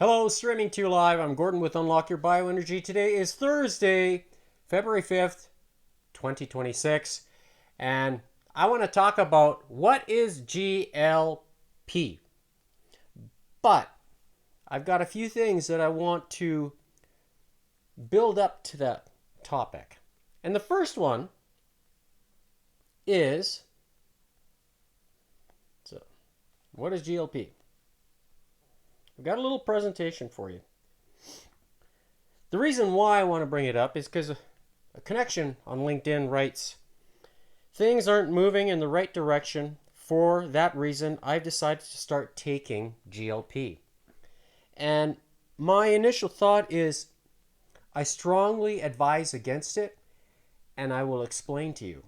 Hello, streaming to you live. I'm Gordon with Unlock Your Bioenergy. Today is Thursday, February 5th, 2026, and I want to talk about what is GLP. But I've got a few things that I want to build up to that topic. And the first one is, what is GLP? I've got a little presentation for you. The reason why I want to bring it up is because a connection on LinkedIn writes, things aren't moving in the right direction. For that reason, I've decided to start taking GLP. And my initial thought is, I strongly advise against it, and I will explain to you.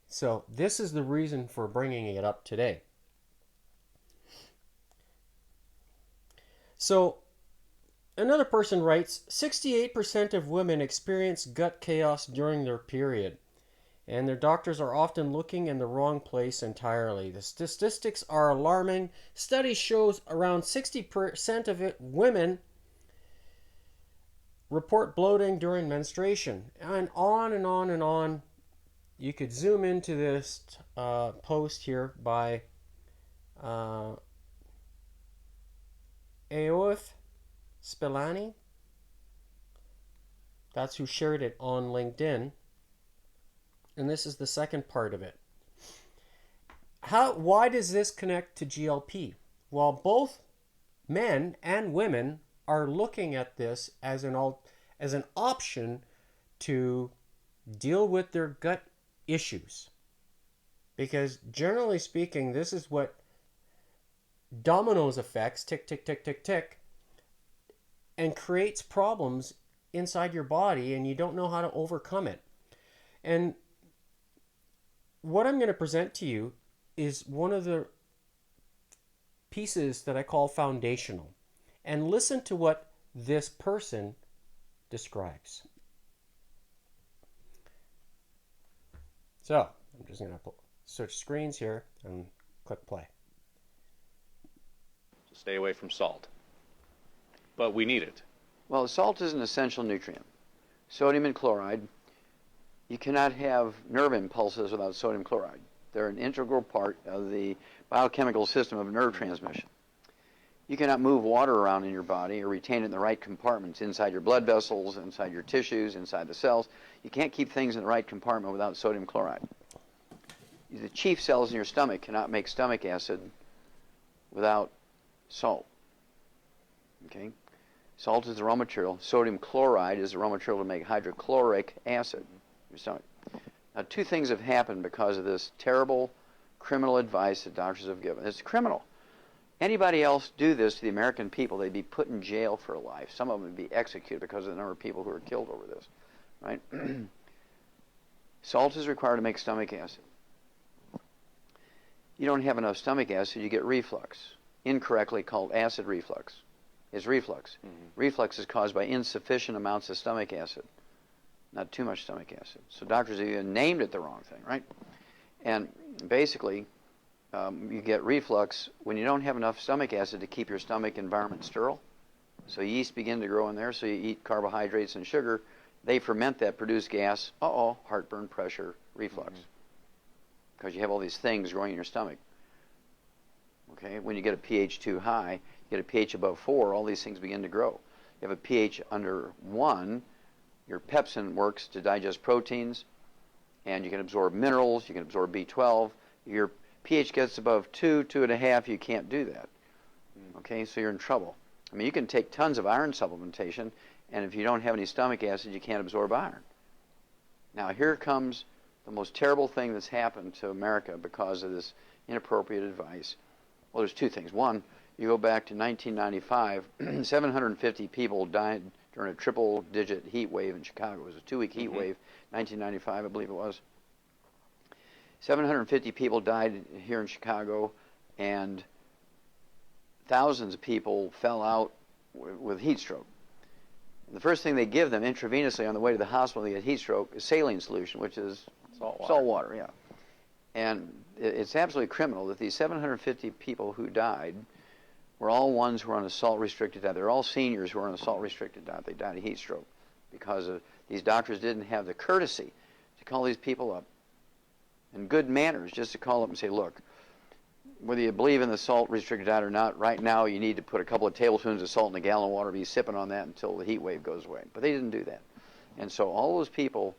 So this is the reason for bringing it up today. So another person writes, 68% of women experience gut chaos during their period, and their doctors are often looking in the wrong place entirely. The statistics are alarming. Study shows around 60% of women report bloating during menstruation, and on and on and on. You could zoom into this post here by Aoif Spilani. That's who shared it on LinkedIn. And this is the second part of it. Why does this connect to GLP? Well, both men and women are looking at this as an option to deal with their gut issues. Because generally speaking, this is what dominoes effects, tick, tick, tick, tick, tick, and creates problems inside your body, and you don't know how to overcome it. And what I'm going to present to you is one of the pieces that I call foundational. And listen to what this person describes. So, I'm just going to switch screens here and click play. Stay away from salt. But we need it. Well, salt is an essential nutrient. Sodium and chloride. You cannot have nerve impulses without sodium chloride. They're an integral part of the biochemical system of nerve transmission. You cannot move water around in your body or retain it in the right compartments, inside your blood vessels, inside your tissues, inside the cells. You can't keep things in the right compartment without sodium chloride. The chief cells in your stomach cannot make stomach acid without salt. Okay? Salt is the raw material. Sodium chloride is the raw material to make hydrochloric acid in your stomach. Now, two things have happened because of this terrible criminal advice that doctors have given. It's criminal. Anybody else do this to the American people, they'd be put in jail for life. Some of them would be executed because of the number of people who are killed over this. Right? Salt is required to make stomach acid. You don't have enough stomach acid, you get reflux, incorrectly called acid reflux. It's reflux. Reflux is caused by insufficient amounts of stomach acid, not too much stomach acid. So doctors have even named it the wrong thing, right? And basically, you get reflux when you don't have enough stomach acid to keep your stomach environment sterile. So yeast begin to grow in there, so you eat carbohydrates and sugar. They ferment that, produce gas. Heartburn, pressure, reflux. Because you have all these things growing in your stomach. Okay, when you get a pH too high, you get a pH above 4, all these things begin to grow. You have a pH under 1, your pepsin works to digest proteins, and you can absorb minerals, you can absorb B12. Your pH gets above 2, 2.5, you can't do that. Okay, so you're in trouble. I mean, you can take tons of iron supplementation, and if you don't have any stomach acid, you can't absorb iron. Now, here comes the most terrible thing that's happened to America because of this inappropriate advice. Well, there's two things. One, you go back to 1995, 750 people died during a triple-digit heat wave in Chicago. It was a 2-week heat wave, 1995, I believe it was. 750 people died here in Chicago, and thousands of people fell out with heat stroke. The first thing they give them intravenously on the way to the hospital when they get heat stroke is saline solution, which is salt water, yeah. And it's absolutely criminal that these 750 people who died were all ones who were on a salt-restricted diet. They're all seniors who were on a salt-restricted diet. They died of heat stroke because these doctors didn't have the courtesy to call these people up and good manners just to call up and say, look, whether you believe in the salt-restricted diet or not, right now you need to put a couple of tablespoons of salt in a gallon of water, be sipping on that until the heat wave goes away. But they didn't do that. And so all those people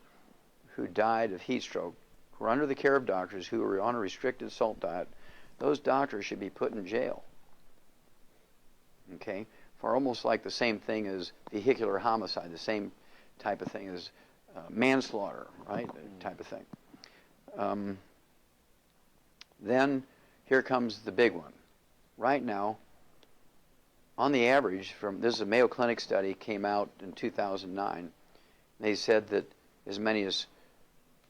who died of heat stroke, who were under the care of doctors who were on a restricted salt diet, those doctors should be put in jail, okay, for almost like the same thing as vehicular homicide, the same type of thing as manslaughter, right, type of thing. Then here comes the big one. Right now, on the average, this is a Mayo Clinic study, came out in 2009. They said that as many as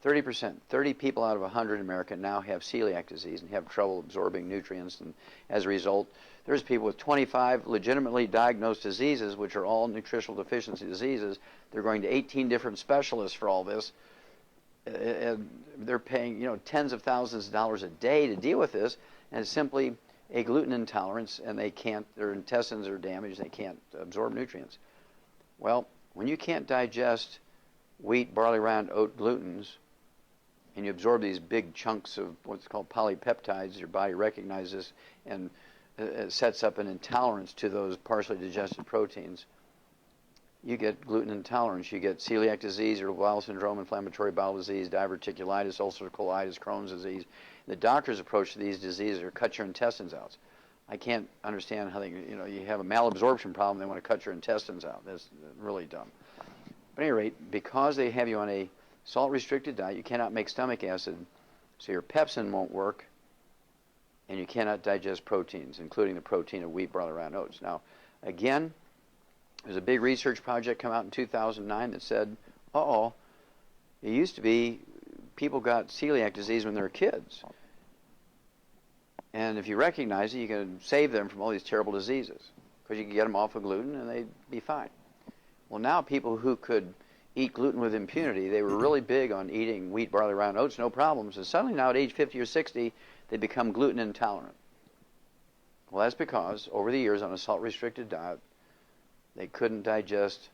30%, 30 people out of 100 in America now have celiac disease and have trouble absorbing nutrients. And as a result, there's people with 25 legitimately diagnosed diseases, which are all nutritional deficiency diseases. They're going to 18 different specialists for all this. And they're paying, tens of thousands of dollars a day to deal with this, and it's simply a gluten intolerance, and their intestines are damaged, they can't absorb nutrients. Well, when you can't digest wheat, barley, round, oat glutens, and you absorb these big chunks of what's called polypeptides, your body recognizes and sets up an intolerance to those partially digested proteins. You get gluten intolerance, you get celiac disease, irritable bowel syndrome, inflammatory bowel disease, diverticulitis, ulcerative colitis, Crohn's disease. The doctor's approach to these diseases are cut your intestines out. I can't understand how you have a malabsorption problem, they want to cut your intestines out. That's really dumb. But at any rate, because they have you on a salt-restricted diet, you cannot make stomach acid, so your pepsin won't work, and you cannot digest proteins, including the protein of wheat, barley, round, oats. Now, again, there's a big research project come out in 2009 that said, it used to be people got celiac disease when they were kids. And if you recognize it, you can save them from all these terrible diseases because you can get them off of gluten and they'd be fine. Well, now people who could eat gluten with impunity, they were really big on eating wheat, barley, round, oats, no problems. And suddenly now at age 50 or 60, they become gluten intolerant. Well, that's because over the years on a salt-restricted diet, they couldn't digest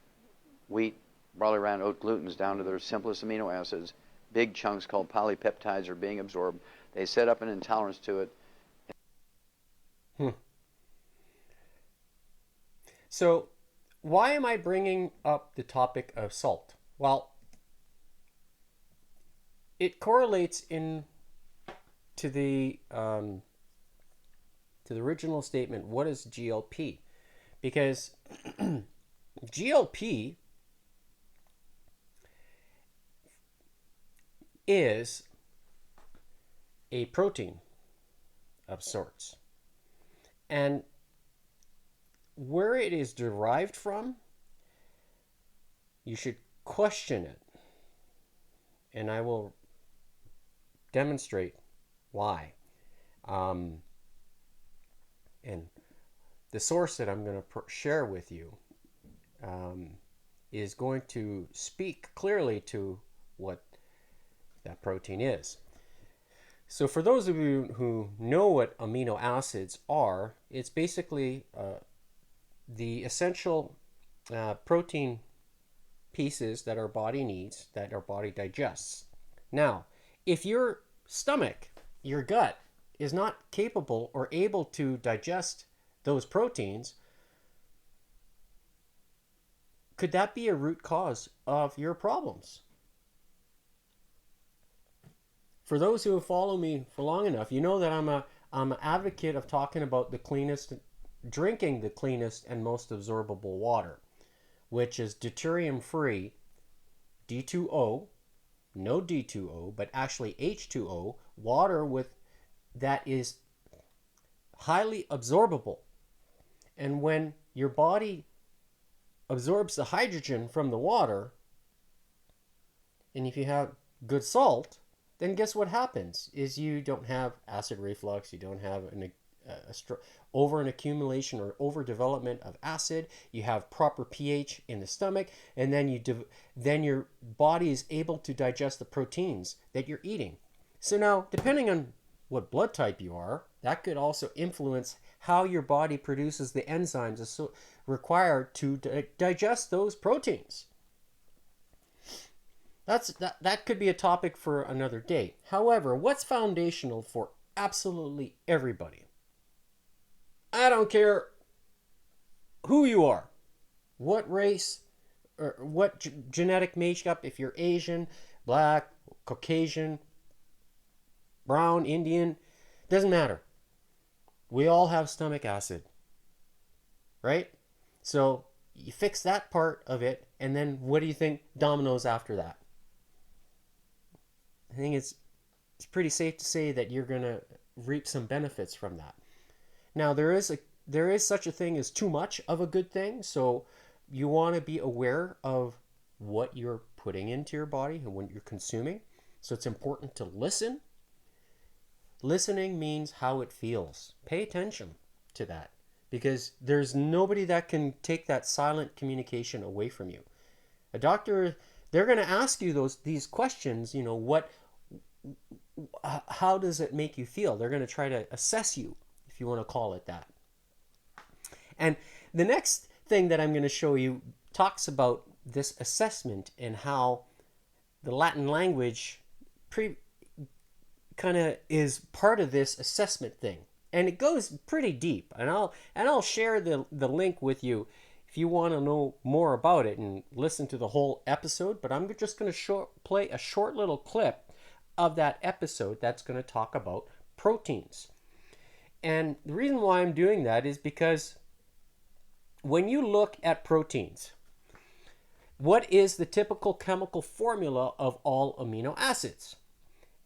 wheat, barley, round, oat glutens down to their simplest amino acids. Big chunks called polypeptides are being absorbed. They set up an intolerance to it. So, why am I bringing up the topic of salt? Well, it correlates to the original statement. What is GLP? Because GLP is a protein of sorts. And where it is derived from, you should question it. And I will demonstrate why. And the source that I'm going to share with you is going to speak clearly to what that protein is. So for those of you who know what amino acids are, it's basically the essential protein pieces that our body needs, that our body digests. Now, if your stomach, your gut, is not capable or able to digest those proteins, could that be a root cause of your problems? For those who have followed me for long enough, you know that I'm an advocate of talking about drinking the cleanest and most absorbable water, which is deuterium-free, D2O, no D2O, but actually H2O, water that is highly absorbable. And when your body absorbs the hydrogen from the water, and if you have good salt, then guess what happens is you don't have acid reflux, you don't have an accumulation or overdevelopment of acid, you have proper pH in the stomach, and then your body is able to digest the proteins that you're eating. So now, depending on what blood type you are, that could also influence how your body produces the enzymes required to digest those proteins. That could be a topic for another day. However, what's foundational for absolutely everybody? I don't care who you are, what race, or what genetic makeup, if you're Asian, black, Caucasian, brown, Indian, doesn't matter. We all have stomach acid, right? So you fix that part of it, and then what do you think dominoes after that? I think it's pretty safe to say that you're going to reap some benefits from that. Now, there is such a thing as too much of a good thing, so you want to be aware of what you're putting into your body and what you're consuming. So it's important to listen. Listening means how it feels. Pay attention to that, because there's nobody that can take that silent communication away from you. A doctor, they're going to ask you these questions, how does it make you feel? They're going to try to assess you, if you want to call it that. And the next thing that I'm going to show you talks about this assessment and how the Latin language kind of is part of this assessment thing. And it goes pretty deep. And I'll share the link with you if you want to know more about it and listen to the whole episode. But I'm just going to play a short little clip of that episode that's going to talk about proteins. And the reason why I'm doing that is because when you look at proteins, what is the typical chemical formula of all amino acids?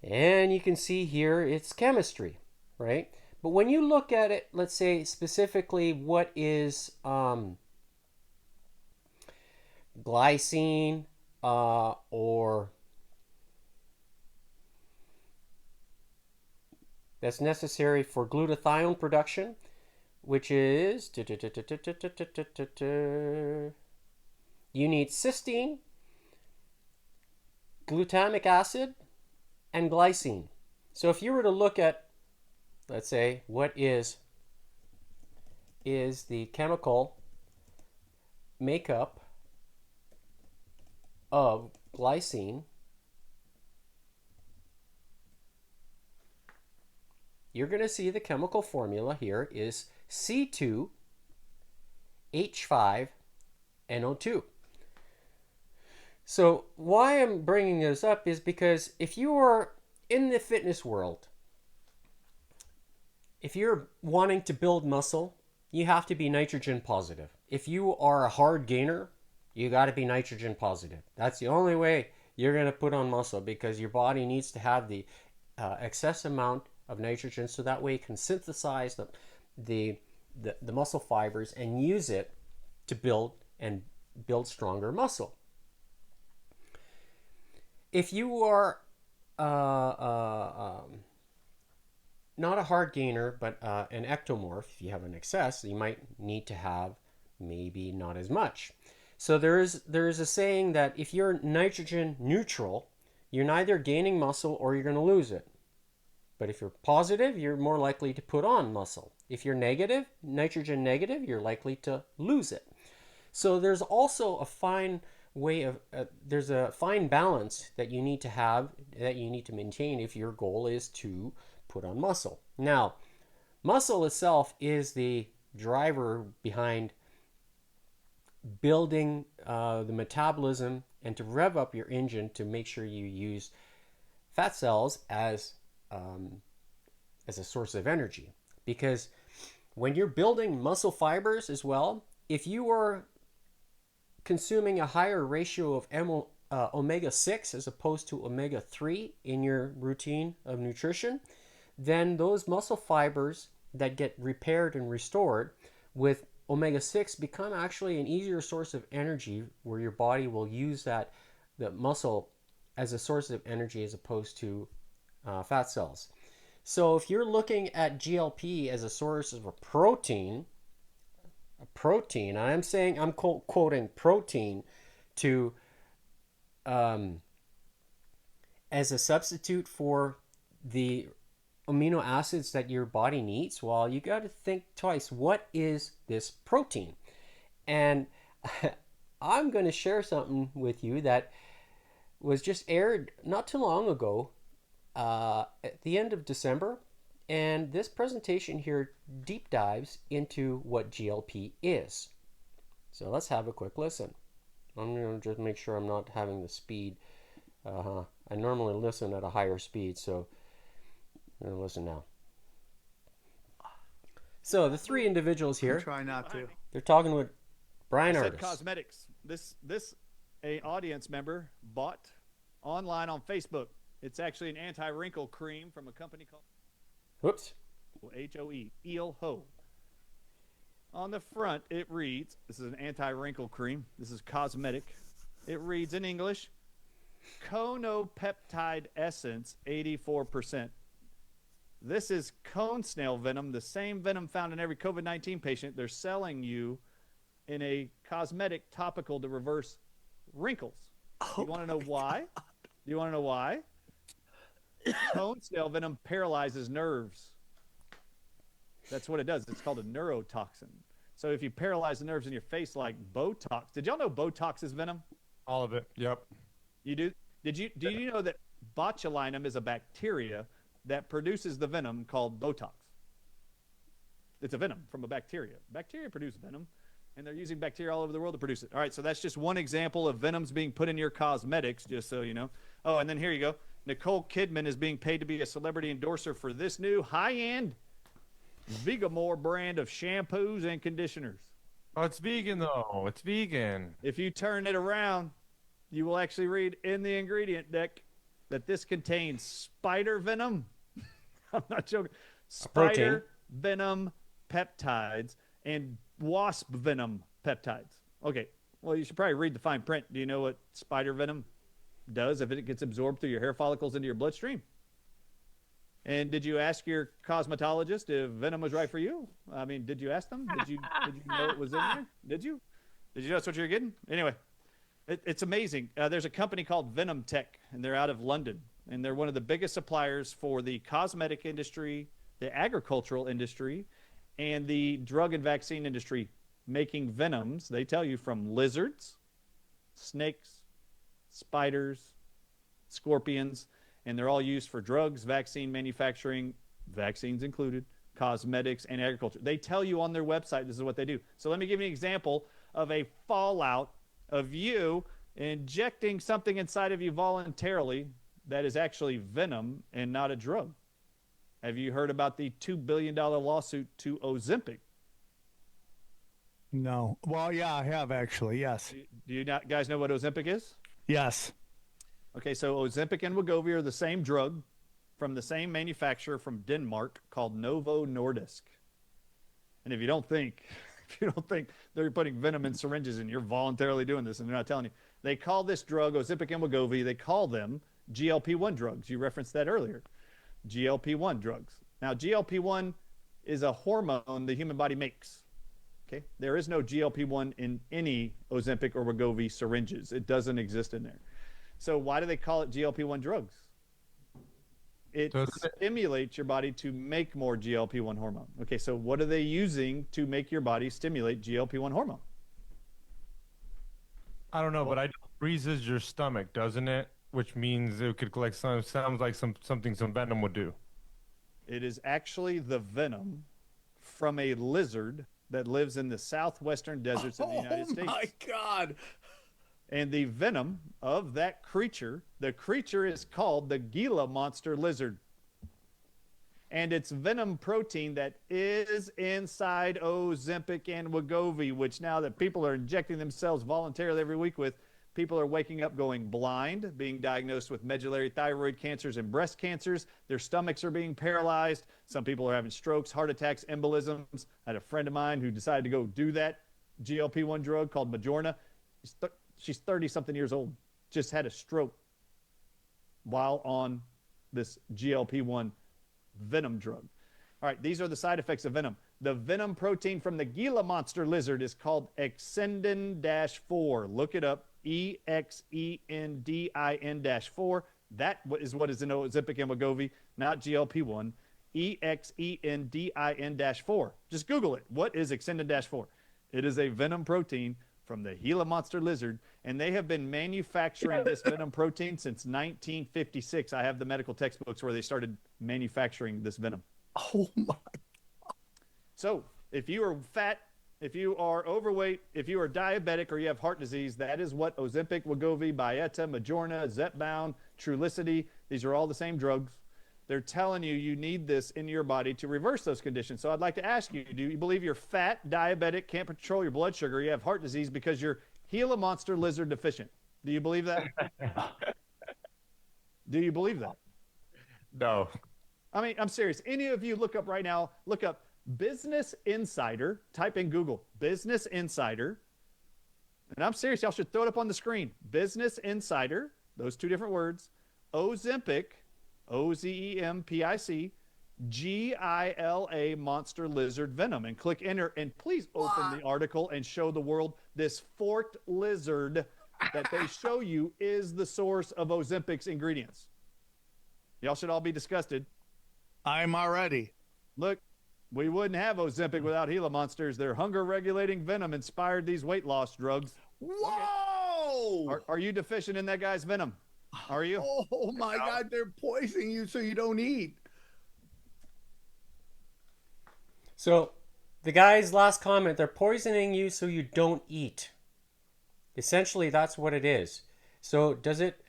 And you can see here it's chemistry, right? But when you look at it, let's say specifically what is glycine or that's necessary for glutathione production, which is you need cysteine, glutamic acid, and glycine. So if you were to look at, let's say, what is the chemical makeup of glycine, you're going to see the chemical formula here is C2H5NO2. So why I'm bringing this up is because if you are in the fitness world, if you're wanting to build muscle, you have to be nitrogen positive. If you are a hard gainer, you got to be nitrogen positive. That's the only way you're going to put on muscle, because your body needs to have the excess amount of nitrogen, so that way it can synthesize the muscle fibers and use it to build stronger muscle. If you are not a hard gainer, but an ectomorph, if you have an excess, you might need to have maybe not as much. So there is a saying that if you're nitrogen neutral, you're neither gaining muscle or you're going to lose it. But if you're positive, you're more likely to put on muscle. If you're negative, nitrogen negative, you're likely to lose it. So there's also a fine way of there's a fine balance that you need to have, that you need to maintain if your goal is to put on muscle. Now, muscle itself is the driver behind building the metabolism and to rev up your engine to make sure you use fat cells as a source of energy. Because when you're building muscle fibers as well, if you are consuming a higher ratio of omega-6 as opposed to omega-3 in your routine of nutrition, then those muscle fibers that get repaired and restored with omega-6 become actually an easier source of energy, where your body will use the muscle as a source of energy as opposed to fat cells. So if you're looking at GLP as a source of a protein, I'm quoting protein to as a substitute for the amino acids that your body needs, well, you got to think twice. What is this protein? And I'm going to share something with you that was just aired not too long ago, at the end of December. And this presentation here deep dives into what GLP is. So let's have a quick listen. I'm going to just make sure I'm not having the speed. I normally listen at a higher speed, so I'm going to listen now. So the three individuals here, Try not to. they're talking with Brian I said Artis. cosmetics. This a audience member bought online on Facebook. It's actually an anti-wrinkle cream from a company called Whoops. HOE, Eel Ho. On the front, it reads, this is an anti-wrinkle cream. This is cosmetic. It reads in English, conopeptide essence, 84%. This is cone snail venom, the same venom found in every COVID-19 patient. They're selling you in a cosmetic topical to reverse wrinkles. You want to know why? Do you want to know why? Cone snail venom paralyzes nerves. That's what it does. It's called a neurotoxin. So if you paralyze the nerves in your face like Botox, did y'all know Botox is venom? All of it. Yep. You do? Do you know that botulinum is a bacteria that produces the venom called Botox? It's a venom from a bacteria. Bacteria produce venom, and they're using bacteria all over the world to produce it. All right, so that's just one example of venoms being put in your cosmetics, just so you know. Oh, and then here you go. Nicole Kidman is being paid to be a celebrity endorser for this new high-end Vegamore brand of shampoos and conditioners. Oh, it's vegan though. It's vegan. If you turn it around, you will actually read in the ingredient deck that this contains spider venom. I'm not joking. Spider venom peptides and wasp venom peptides. Okay, well, you should probably read the fine print. Do you know what spider venom does if it gets absorbed through your hair follicles into your bloodstream? And did you ask your cosmetologist if venom was right for you? I mean, did you ask them? Did you know it was in there? Did you know that's what you're getting? Anyway, it's amazing. There's a company called Venom Tech, and they're out of London. And they're one of the biggest suppliers for the cosmetic industry, the agricultural industry, and the drug and vaccine industry, making venoms, they tell you, from lizards, snakes, spiders, scorpions, and they're all used for drugs, vaccine manufacturing, vaccines included, cosmetics, and agriculture. They tell you on their website this is what they do. So let me give you an example of a fallout of you injecting something inside of you voluntarily that is actually venom and not a drug. Have you heard about the $2 billion lawsuit to Ozempic? No. Well, yeah, I have actually. Yes. Do you not guys know what Ozempic is? Yes. Okay, so Ozempic and Wegovy are the same drug from the same manufacturer from Denmark called Novo Nordisk. And if you don't think they're putting venom in syringes and you're voluntarily doing this and they're not telling you, they call this drug Ozempic and Wegovy, they call them GLP-1 drugs. You referenced that earlier. GLP-1 drugs. Now, GLP-1 is a hormone the human body makes. Okay? There is no GLP-1 in any Ozempic or Wegovy syringes. It doesn't exist in there. So why do they call it GLP-1 drugs? It stimulates your body to make more GLP-1 hormone. Okay, so what are they using to make your body stimulate GLP-1 hormone? I don't know, but it freezes your stomach, doesn't it? Which means it could collect sounds like something some venom would do. It is actually the venom from a lizard that lives in the southwestern deserts of the United States. Oh my God. And the venom of that creature, the creature is called the Gila monster lizard. And it's venom protein that is inside Ozempic and Wegovy, which now that people are injecting themselves voluntarily every week with, people are waking up going blind, being diagnosed with medullary thyroid cancers and breast cancers. Their stomachs are being paralyzed. Some people are having strokes, heart attacks, embolisms. I had a friend of mine who decided to go do that GLP-1 drug called Majorna. She's 30-something years old, just had a stroke while on this GLP-1 venom drug. All right, these are the side effects of venom. The venom protein from the Gila monster lizard is called exendin-4. Look it up, EXENDIN-4. That is what is in Ozempic and Wegovy, not GLP-1. Exendin-4. Just Google it. What is Exendin-4? It is a venom protein from the Gila monster lizard, and they have been manufacturing this venom protein since 1956. I have the medical textbooks where they started manufacturing this venom. Oh my. So if you are fat, if you are overweight, if you are diabetic, or you have heart disease, that is what Ozempic, Wegovy, Byetta, Majorna, Zepbound, Trulicity, these are all the same drugs. They're telling you you need this in your body to reverse those conditions. So I'd like to ask you, do you believe you're fat, diabetic, can't control your blood sugar, you have heart disease because you're Gila monster lizard deficient? Do you believe that? Do you believe that? No. I mean, I'm serious. Any of you look up right now, look up Business Insider, type in Google, Business Insider. And I'm serious, y'all should throw it up on the screen. Business Insider, those two different words, Ozempic, Ozempic, Gila monster lizard venom, and click enter, and please open the article and show the world this forked lizard that they show you is the source of Ozempic's ingredients. Y'all should all be disgusted. I'm already. Look, we wouldn't have Ozempic without Gila monsters. Their hunger-regulating venom inspired these weight loss drugs. Whoa! Are you deficient in that guy's venom? Are you? Oh my God, they're poisoning you so you don't eat. So, the guy's last comment, they're poisoning you so you don't eat. Essentially, that's what it is. So, does it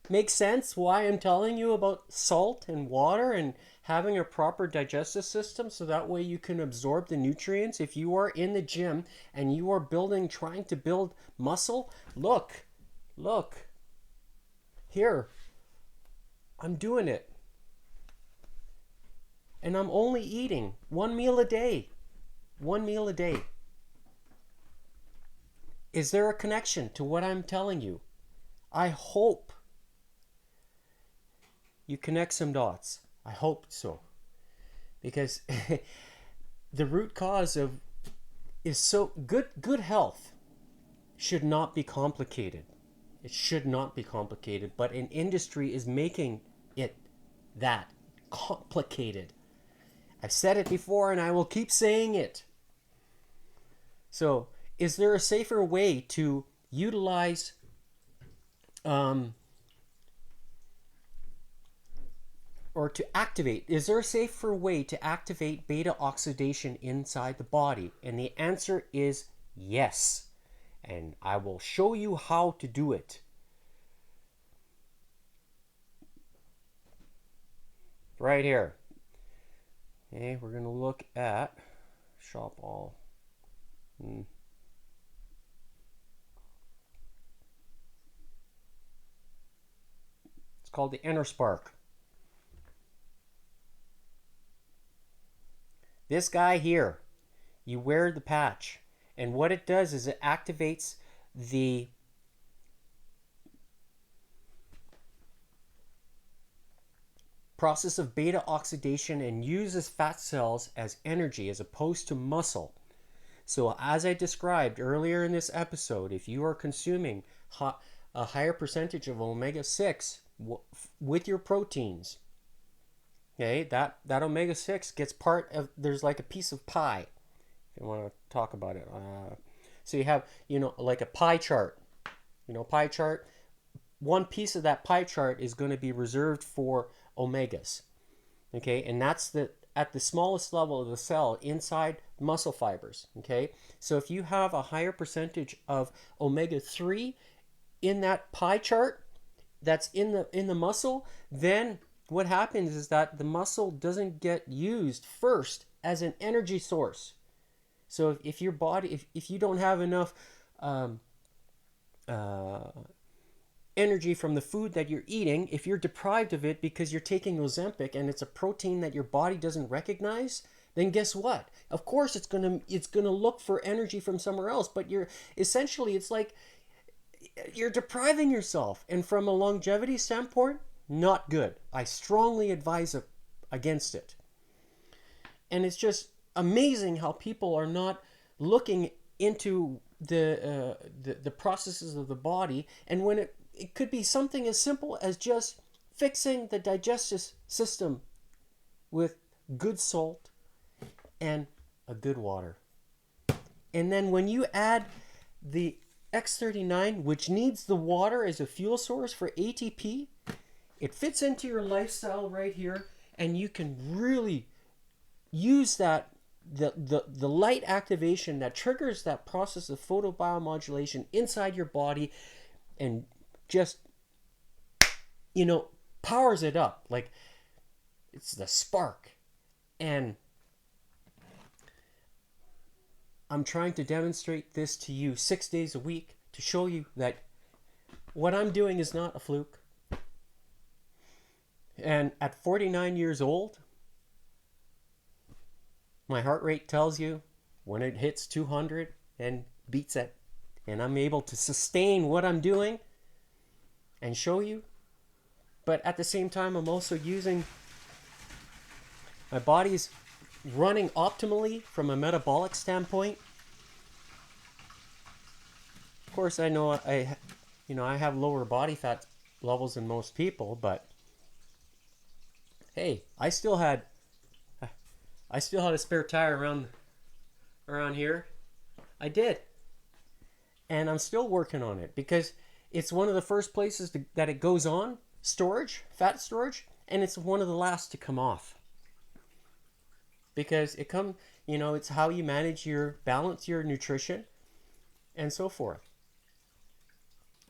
make sense why I'm telling you about salt and water and having a proper digestive system so that way you can absorb the nutrients? If you are in the gym and you are trying to build muscle, look, here, I'm doing it. And I'm only eating one meal a day. Is there a connection to what I'm telling you? I hope you connect some dots. I hope so. Because the root cause is so good health should not be complicated. It should not be complicated, but an industry is making it that complicated. I've said it before and I will keep saying it. So, is there a safer way to utilize or to activate? Is there a safer way to activate beta oxidation inside the body? And the answer is yes. And I will show you how to do it. Right here. Okay, we're going to look at shop all. It's called the Inner Spark. This guy here, you wear the patch, and what it does is it activates the process of beta oxidation and uses fat cells as energy as opposed to muscle. So as I described earlier in this episode, if you are consuming a higher percentage of omega-6 with your proteins, okay, that omega-6 gets part of, there's like a piece of pie, if you want to talk about it. So you have, like a pie chart. Pie chart. One piece of that pie chart is going to be reserved for omegas. Okay, and that's at the smallest level of the cell inside muscle fibers. Okay, so if you have a higher percentage of omega-3 in that pie chart that's in the muscle, then what happens is that the muscle doesn't get used first as an energy source. So if your body, if you don't have enough energy from the food that you're eating, if you're deprived of it because you're taking Ozempic and it's a protein that your body doesn't recognize, then guess what? Of course it's gonna look for energy from somewhere else, but it's like you're depriving yourself. And from a longevity standpoint, not good. I strongly advise against it. And it's just amazing how people are not looking into the processes of the body, and when it could be something as simple as just fixing the digestive system with good salt and a good water. And then when you add the X39, which needs the water as a fuel source for ATP, it fits into your lifestyle right here, and you can really use that the light activation that triggers that process of photobiomodulation inside your body and just, you know, powers it up. Like, it's the spark. And I'm trying to demonstrate this to you 6 days a week to show you that what I'm doing is not a fluke. And at 49 years old, my heart rate tells you when it hits 200 and beats it. And I'm able to sustain what I'm doing and show you. But at the same time, I'm also using, my body's running optimally from a metabolic standpoint. Of course, I know I have lower body fat levels than most people, but hey, I still had a spare tire around here. I did. And I'm still working on it because it's one of the first places that it goes on, storage, fat storage, and it's one of the last to come off. Because it's how you balance your nutrition and so forth.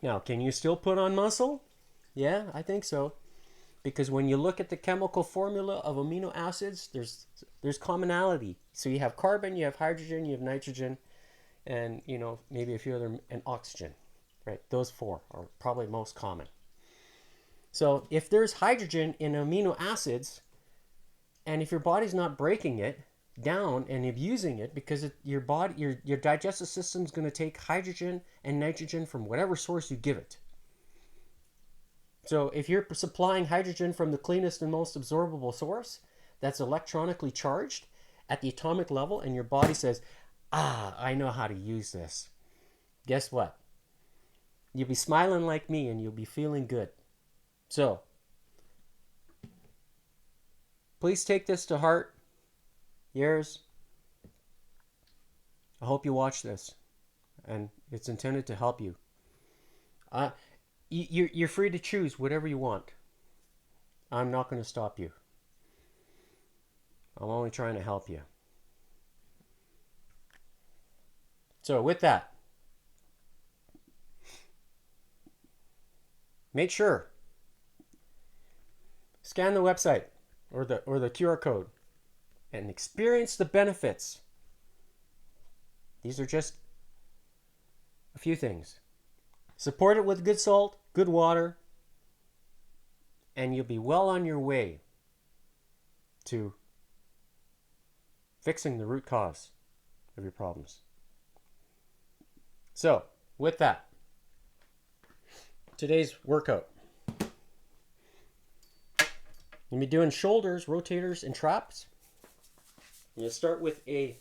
Now, can you still put on muscle? Yeah, I think so. Because when you look at the chemical formula of amino acids, there's commonality. So you have carbon, you have hydrogen, you have nitrogen, and maybe a few other, and oxygen. Right? Those four are probably most common. So if there's hydrogen in amino acids, and if your body's not breaking it down and abusing it, because your digestive system's going to take hydrogen and nitrogen from whatever source you give it. So if you're supplying hydrogen from the cleanest and most absorbable source that's electronically charged at the atomic level, and your body says, I know how to use this, guess what? You'll be smiling like me and you'll be feeling good. So please take this to heart. Yours. I hope you watch this, and it's intended to help you. You're free to choose whatever you want. I'm not going to stop you. I'm only trying to help you. So with that, make sure, scan the website or the QR code and experience the benefits. These are just a few things. Support it with good salt, good water, and you'll be well on your way to fixing the root cause of your problems. So, with that, today's workout. You'll be doing shoulders, rotators, and traps. You'll start with a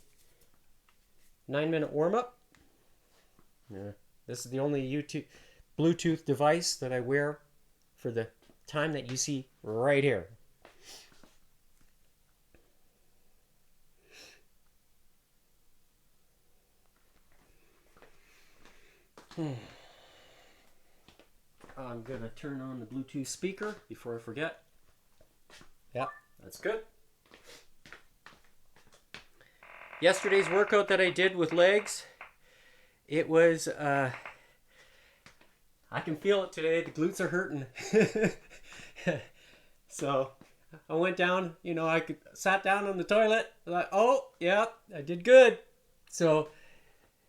9-minute warm-up. Yeah. This is the only Bluetooth device that I wear for the time that you see right here. I'm going to turn on the Bluetooth speaker before I forget. Yep, that's good. Yesterday's workout that I did with legs, it was, I can feel it today. The glutes are hurting. So I went down, sat down on the toilet. Like, oh, yeah, I did good. So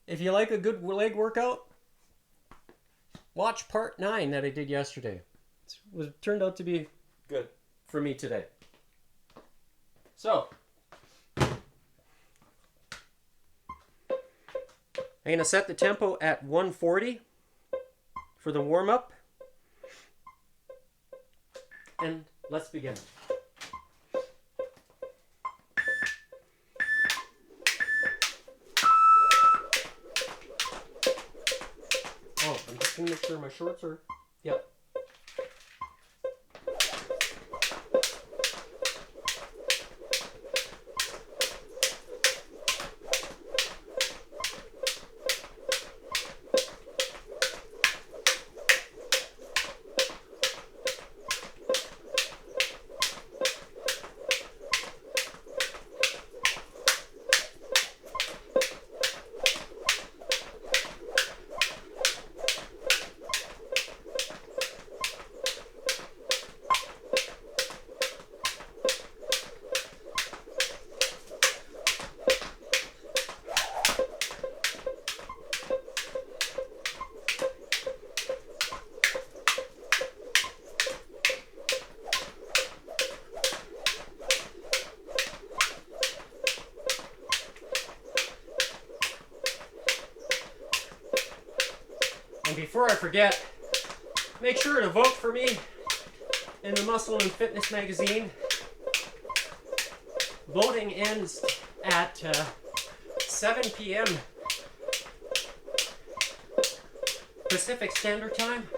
if you like a good leg workout, watch part 9 that I did yesterday. It turned out to be good for me today. So I'm going to set the tempo at 140 for the warm-up. And let's begin. Oh, I'm just going to make sure my shorts are... Yep. before I forget, make sure to vote for me in the Muscle and Fitness magazine. Voting ends at 7 p.m. Pacific Standard Time.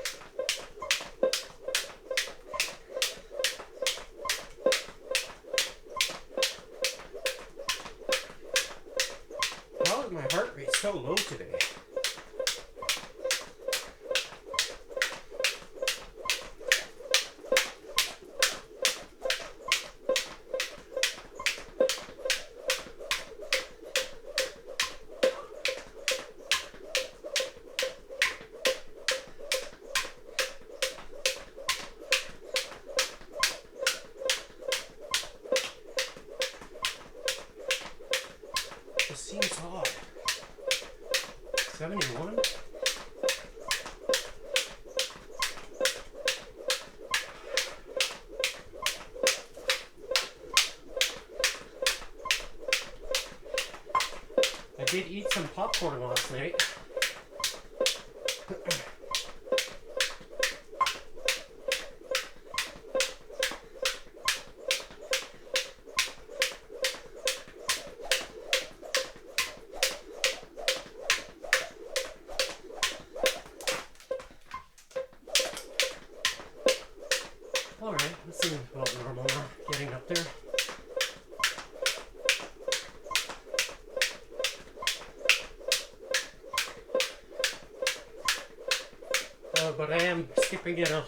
How is my heart rate so low today? This seems odd. 71? I did eat some popcorn last night. Alright, that seems about normal now, getting up there. But I am skipping at a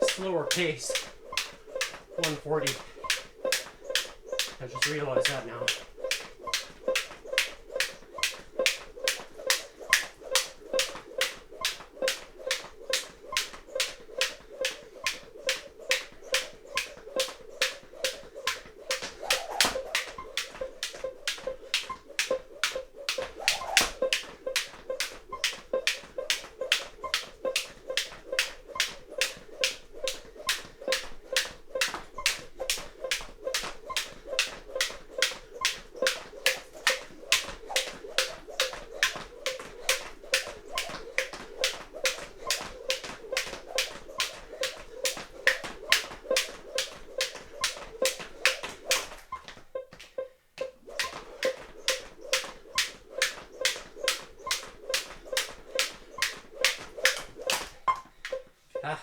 slower pace. 140. I just realized that now. Ah.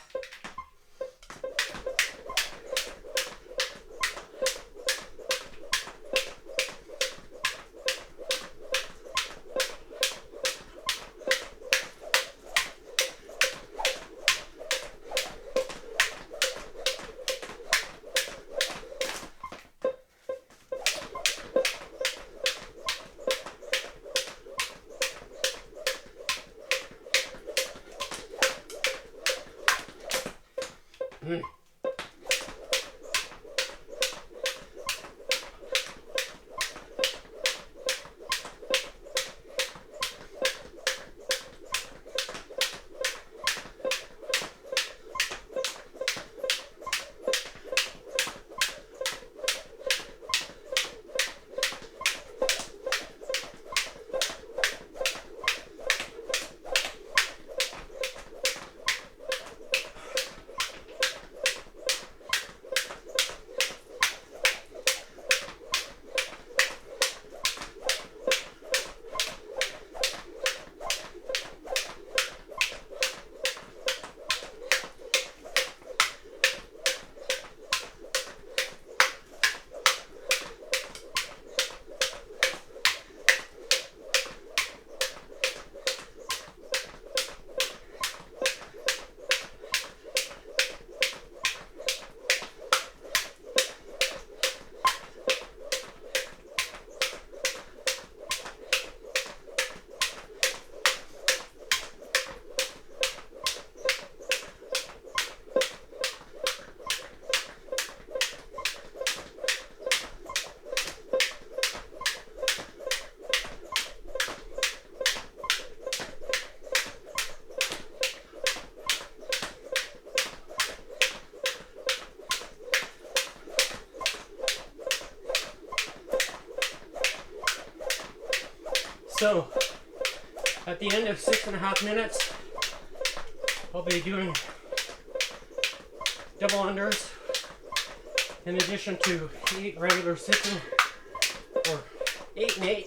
So, at the end of 6.5 minutes, I'll be doing double unders in addition to 8 regular sitting, or 8 and 8.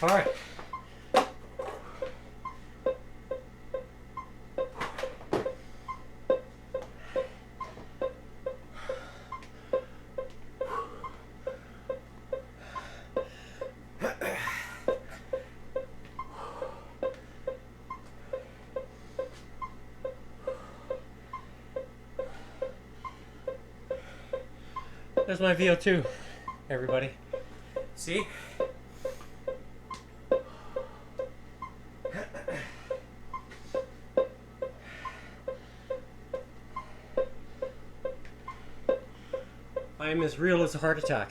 All right. There's my VO2, everybody. See? I am as real as a heart attack.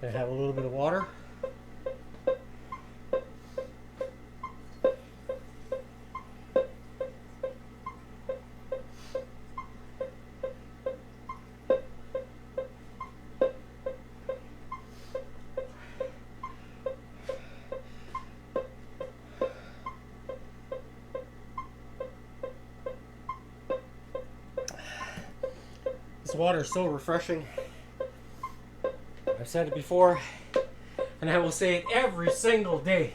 I have a little bit of water. This water is so refreshing. I've said it before, and I will say it every single day.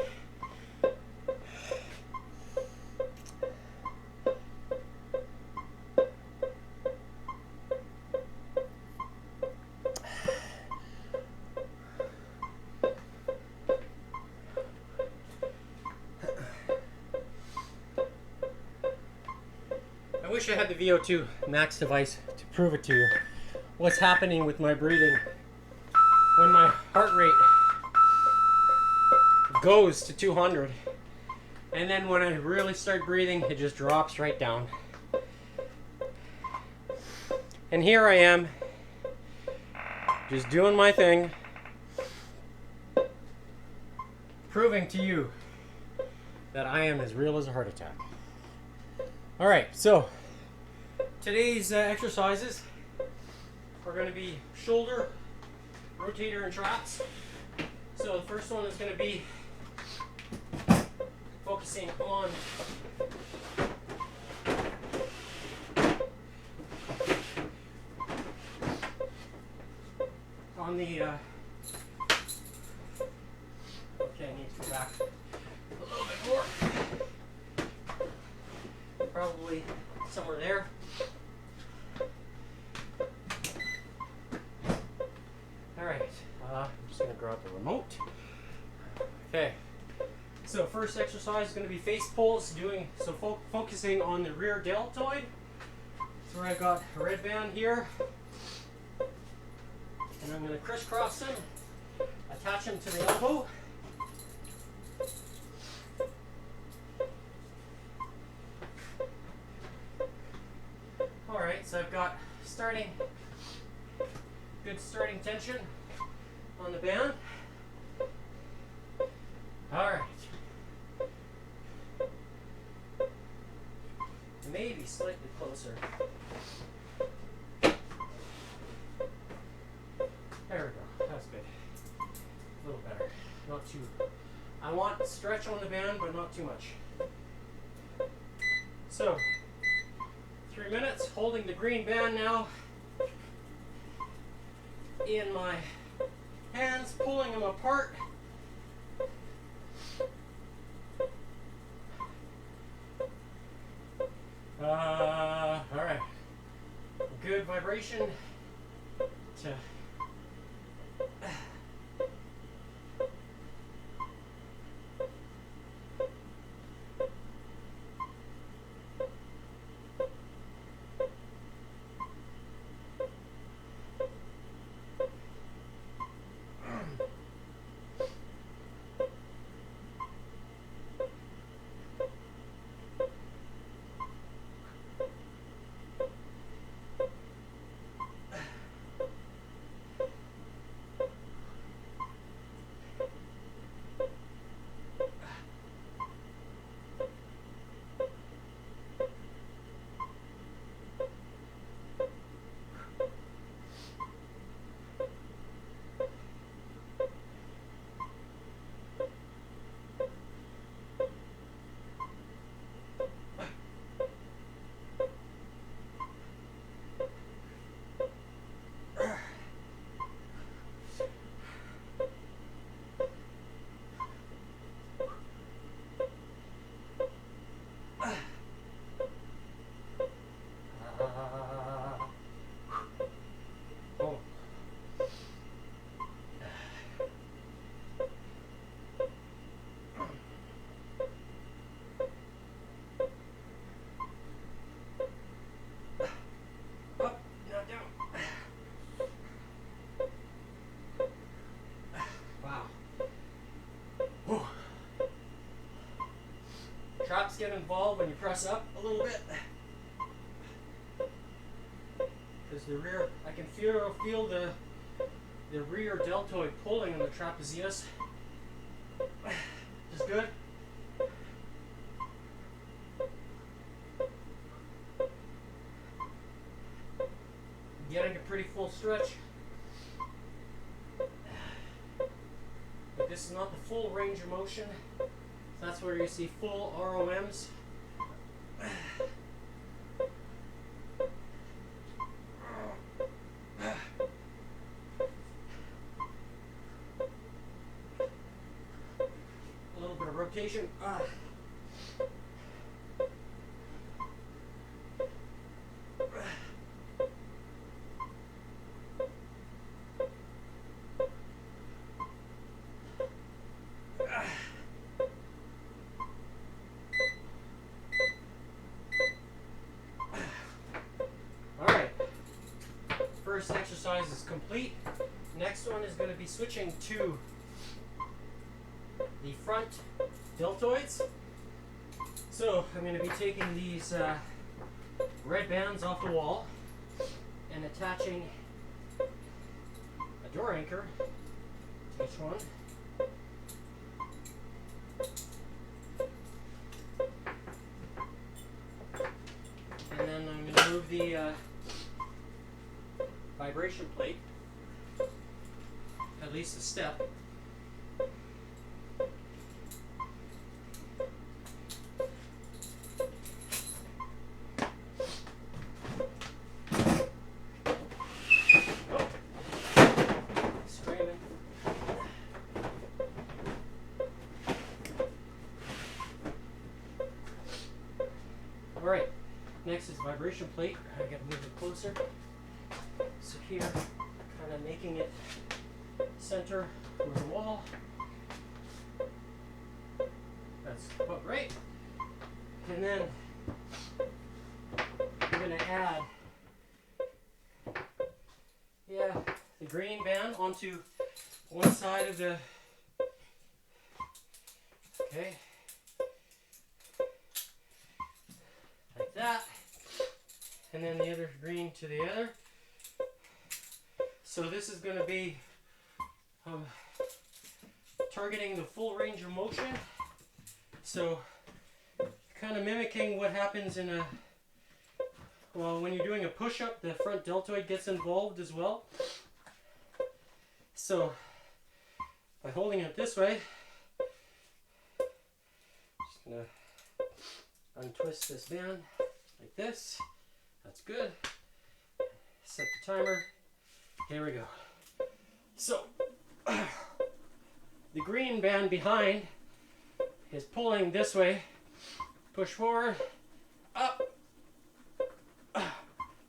I wish I had the VO2 max device to prove it to you. What's happening with my breathing when my heart rate goes to 200. And then when I really start breathing, it just drops right down. And here I am, just doing my thing, proving to you that I am as real as a heart attack. All right, so today's exercises are going to be shoulder, rotator, and traps. So the first one is going to be focusing on the okay, I need to go back a little bit more. Probably somewhere there. Alright, I'm just going to grab the remote. Okay, so first exercise is going to be face pulls, focusing on the rear deltoid. So I got a red band here, and I'm going to crisscross them, attach them to the elbow. Alright, so I've got good starting tension on the band. Alright. Maybe slightly closer. There we go. That's good. A little better. Not too. I want stretch on the band, but not too much. So, 3 minutes, holding the green band now in my hands, pulling them apart. All right. Good vibration to traps get involved when you press up a little bit. Because the rear, I can feel the rear deltoid pulling on the trapezius. Just good. Getting a pretty full stretch. But this is not the full range of motion. That's where you see full ROMs. A little bit of rotation. First exercise is complete. Next one is going to be switching to the front deltoids. So I'm going to be taking these red bands off the wall and attaching a door anchor to each one. And then I'm going to move the vibration plate at least a step. Screaming. All right, next is the vibration plate. I gotta move it closer. So here, kind of making it center with the wall. That's about right. And then we're going to add, the green band onto one side of the, okay, like that. And then the other green to the other. So this is going to be targeting the full range of motion. So kind of mimicking what happens in a, well, when you're doing a push-up, the front deltoid gets involved as well. So by holding it this way, just going to untwist this band like this. That's good. Set the timer. Here we go. So, the green band behind is pulling this way. Push forward, up.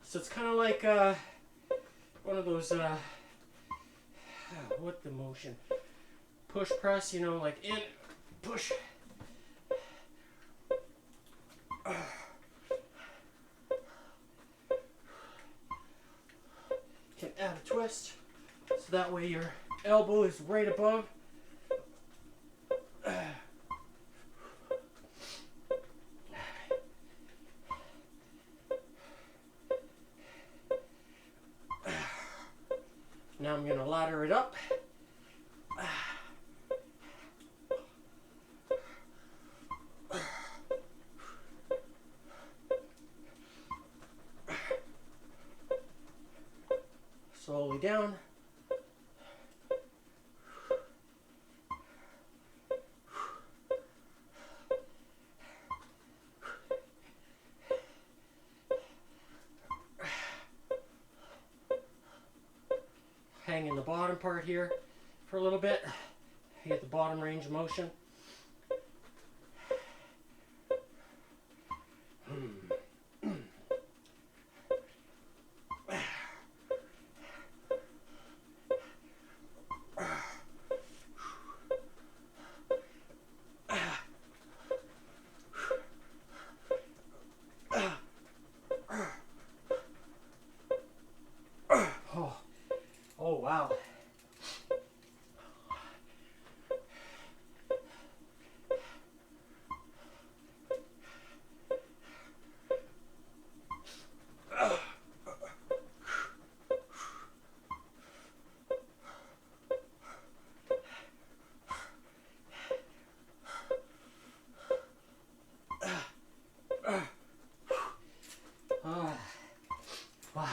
So it's kind of like one of those, what the motion? Push press, you know, like in, push. Can add a twist. So that way your elbow is right above. Now I'm going to ladder it up. Slowly down. Hang in the bottom part here for a little bit. Get the bottom range of motion. Oh, wow. Wow.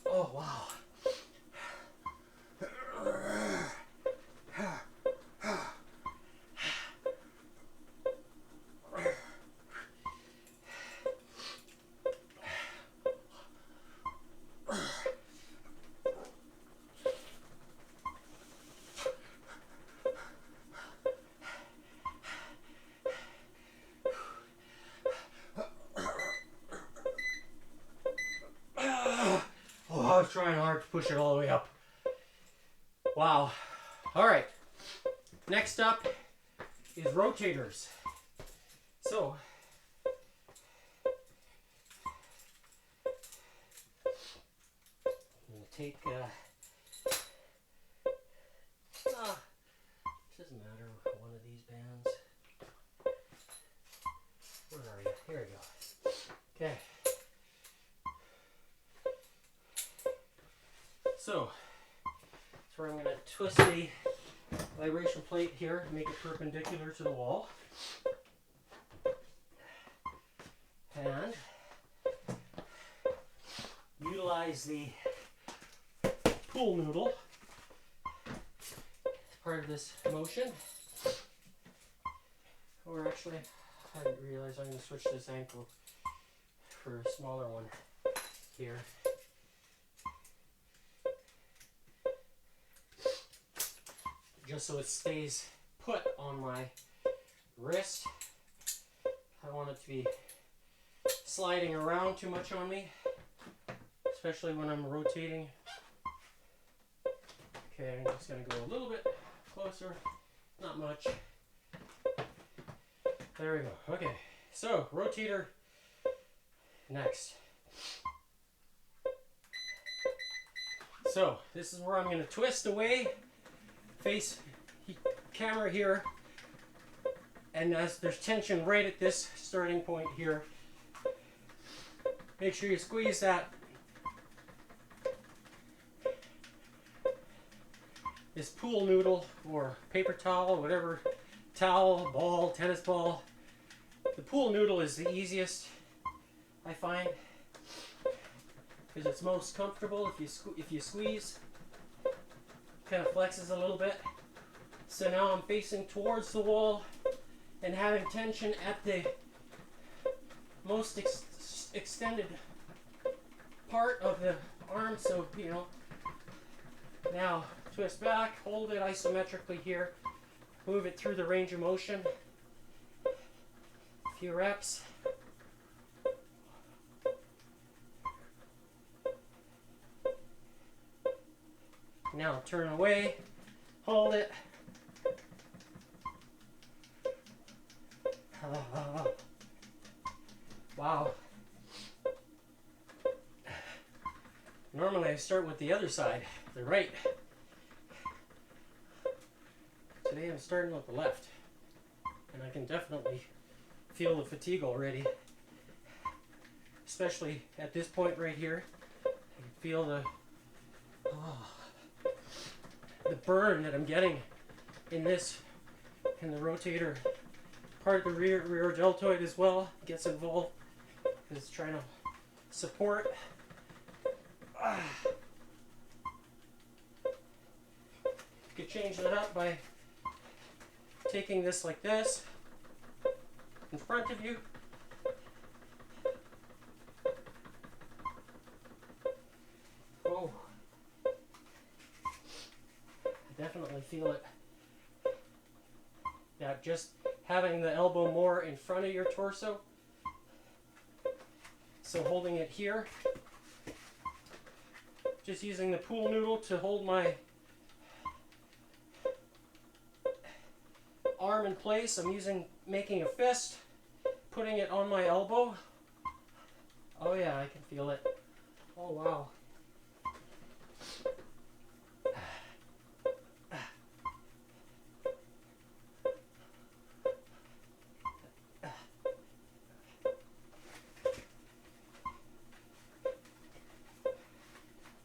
Oh, wow. Oh, I was trying hard to push it all the way up. Wow. All right. Next up is rotators. So, I'm going to take, doesn't matter, one of these bands. Where are you? Here we go. Okay. So, that's where I'm going to twist the vibration plate here to make it perpendicular to the wall. And utilize the pool noodle as part of this motion. Or actually, I didn't realize I'm going to switch this ankle for a smaller one here. Just so it stays put on my wrist. I don't want it to be sliding around too much on me, especially when I'm rotating. Okay, I'm just going to go a little bit closer, not much. There we go. Okay, so rotator next. So this is where I'm going to twist away, face camera here, and as there's tension right at this starting point here, make sure you squeeze that this pool noodle or paper towel, whatever, towel, ball, tennis ball. The pool noodle is the easiest, I find, because it's most comfortable. If you squeeze, kind of flexes a little bit. So now I'm facing towards the wall and having tension at the most extended part of the arm. So, you know, now twist back, hold it isometrically here, move it through the range of motion. A few reps. Now turn away, hold it. Wow. Normally I start with the other side, the right. Today I'm starting with the left. And I can definitely feel the fatigue already. Especially at this point right here. I can feel the burn that I'm getting in the rotator. Part of the rear deltoid as well gets involved because it's trying to support. You could change that up by taking this like this in front of you. Oh, I definitely feel it. Now just having the elbow more in front of your torso. So holding it here. Just using the pool noodle to hold my arm in place. I'm making a fist, putting it on my elbow. Oh yeah, I can feel it. Oh wow.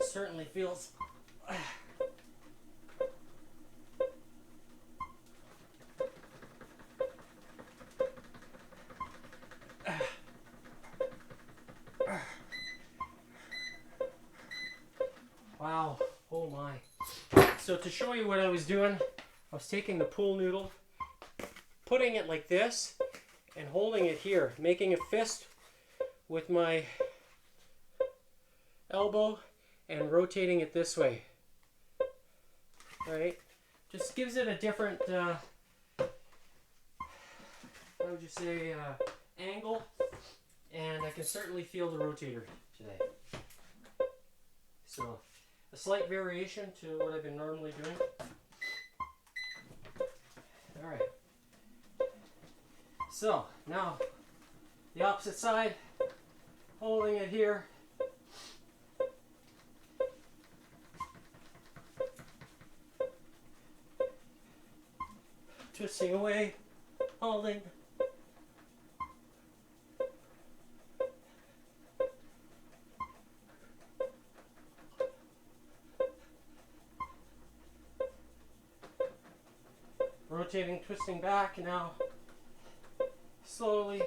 Certainly feels wow, oh my. So to show you what I was doing, I was taking the pool noodle, putting it like this and holding it here, making a fist with my elbow and rotating it this way. Alright? Just gives it a different, how would you say, angle. And I can certainly feel the rotator today. So, a slight variation to what I've been normally doing. All right. So now the opposite side, holding it here. Twisting away, holding. Rotating, twisting back now. Slowly.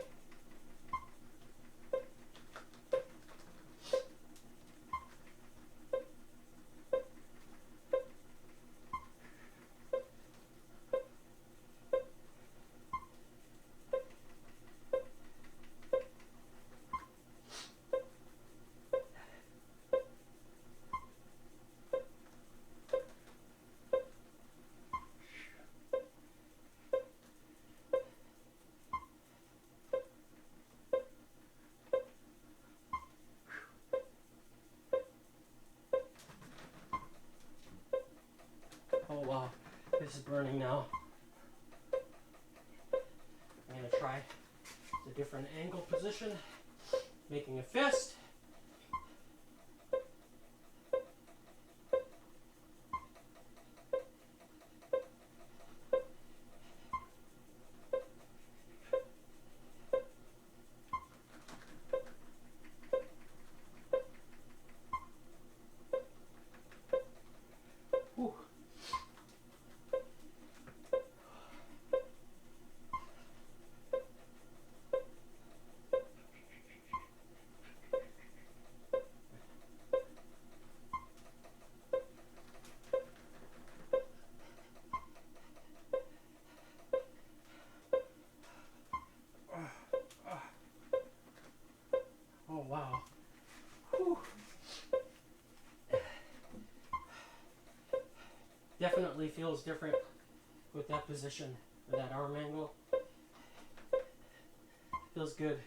Oh wow, this is burning now. I'm going to try the different angle position, making a fist. Whew. Oh wow. Whew. Definitely feels different with that position, or that arm angle. Feels good.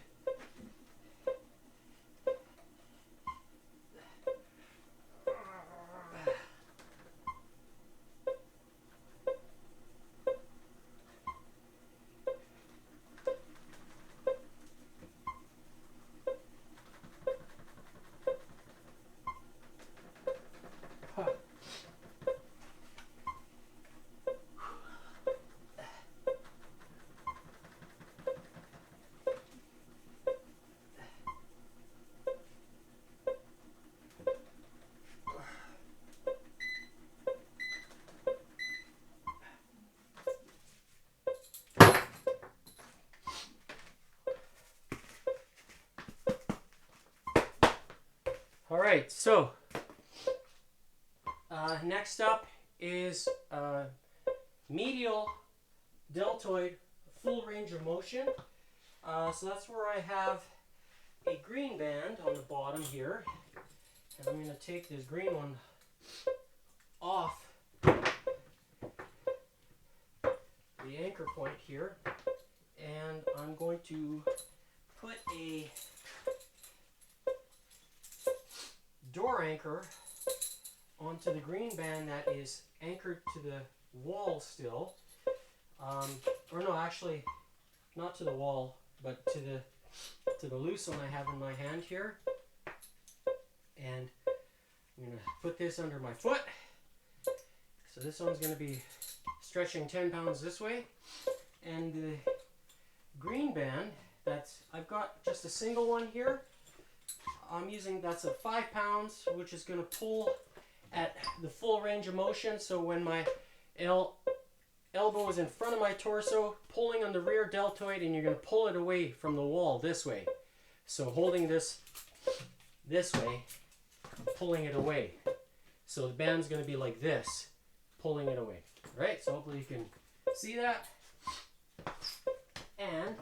Huh. All right, so next up is medial deltoid full range of motion. So that's where I have a green band on the bottom here. And I'm going to take this green one off the anchor point here. And I'm going to put a door anchor onto the green band that is anchored to the wall still. Or no, actually, not to the wall, but to the loose one I have in my hand here. And I'm going to put this under my foot. So this one's going to be stretching 10 pounds this way. And the green band, I've got just a single one here. I'm using, that's a 5 pounds, which is going to pull at the full range of motion. So when my elbow is in front of my torso, pulling on the rear deltoid, and you're going to pull it away from the wall this way. So holding this way, pulling it away. So the band's going to be like this, pulling it away. All right, so hopefully you can see that. And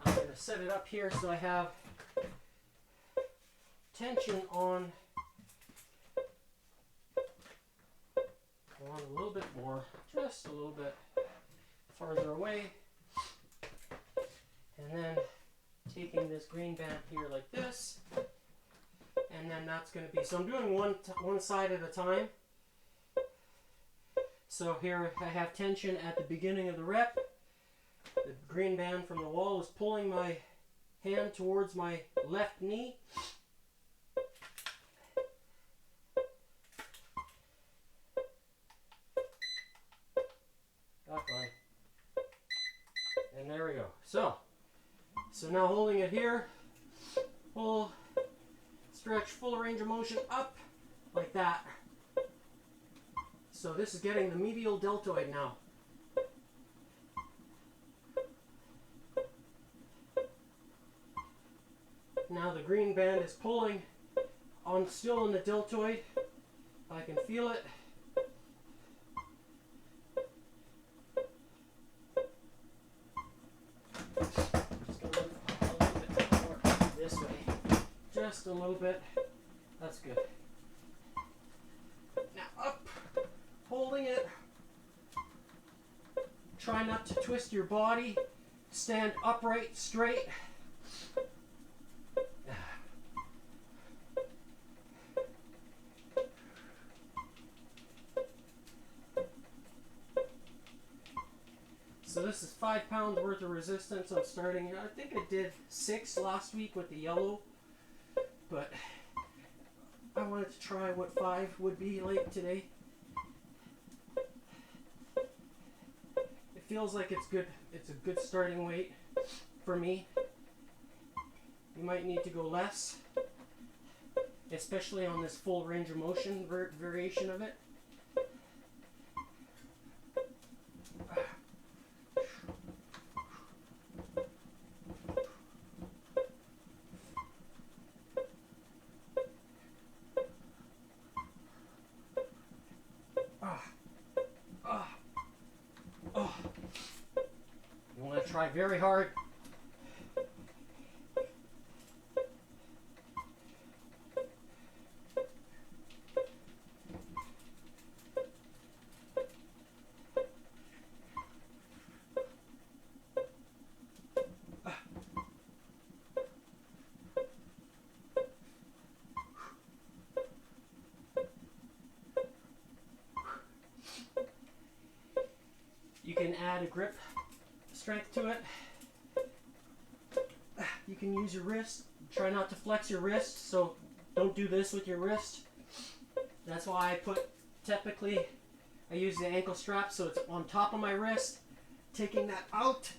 I'm going to set it up here so I have tension on a little bit more, just a little bit farther away. And then taking this green band here like this. And then that's going to be, so I'm doing one side at a time. So here I have tension at the beginning of the rep. The green band from the wall is pulling my hand towards my left knee. Got fine. And there we go. So now holding it here, pull, stretch, full range of motion up like that. So this is getting the medial deltoid now. Now the green band is pulling on, still in the deltoid. I can feel it. Just going a little bit more this way. Just a little bit. That's good. Now up, holding it. Try not to twist your body. Stand upright, straight. So this is 5 pounds worth of resistance. I'm starting, I think I did 6 last week with the yellow, but I wanted to try what 5 would be like today. It feels like it's good. It's a good starting weight for me. You might need to go less, especially on this full range of motion variation of it. You want to try very hard. You can add a grip strength to it. You can use your wrist. Try not to flex your wrist, so don't do this with your wrist. That's why I put, typically, I use the ankle strap so it's on top of my wrist. Taking that out.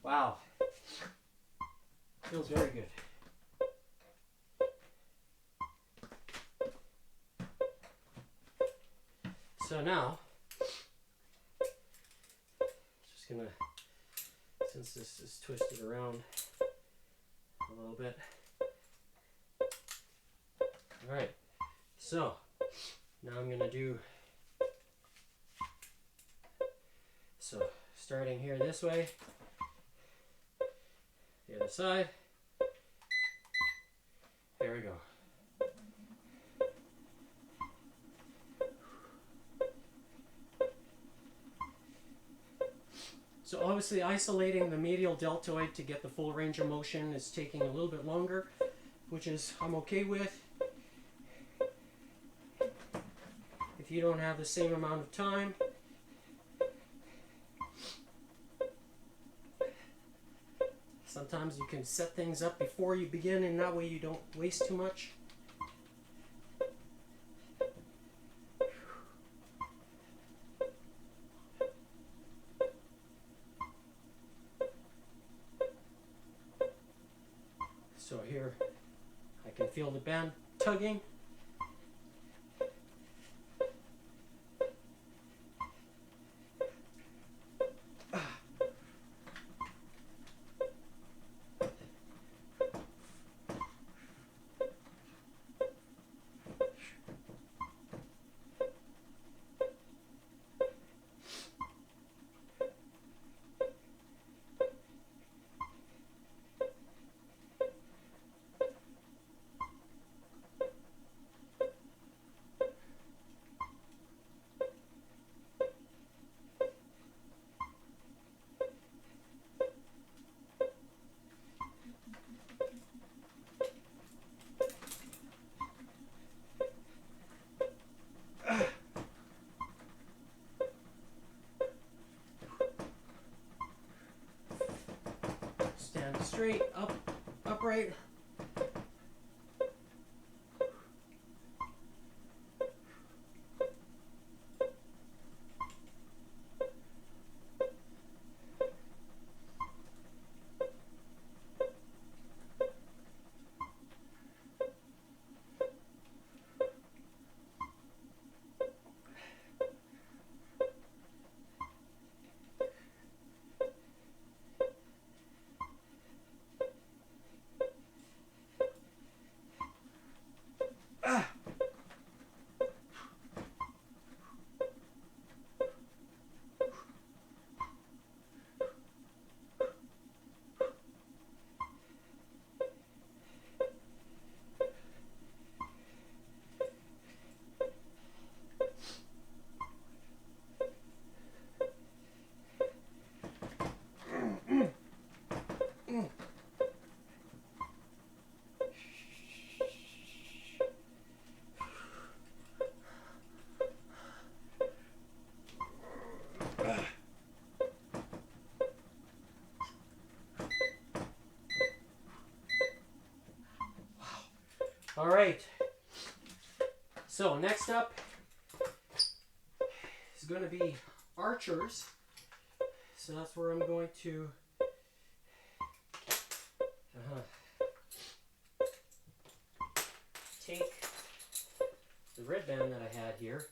Wow. Feels very good. So now, just gonna, since this is twisted around a little bit. All right, so now I'm gonna do, so starting here this way, the other side, there we go. So obviously isolating the medial deltoid to get the full range of motion is taking a little bit longer, which is I'm okay with. If you don't have the same amount of time, sometimes you can set things up before you begin, and that way you don't waste too much. So here I can feel the band tugging. straight, upright. All right. So next up is going to be archers. So that's where I'm going to take the red band that I had here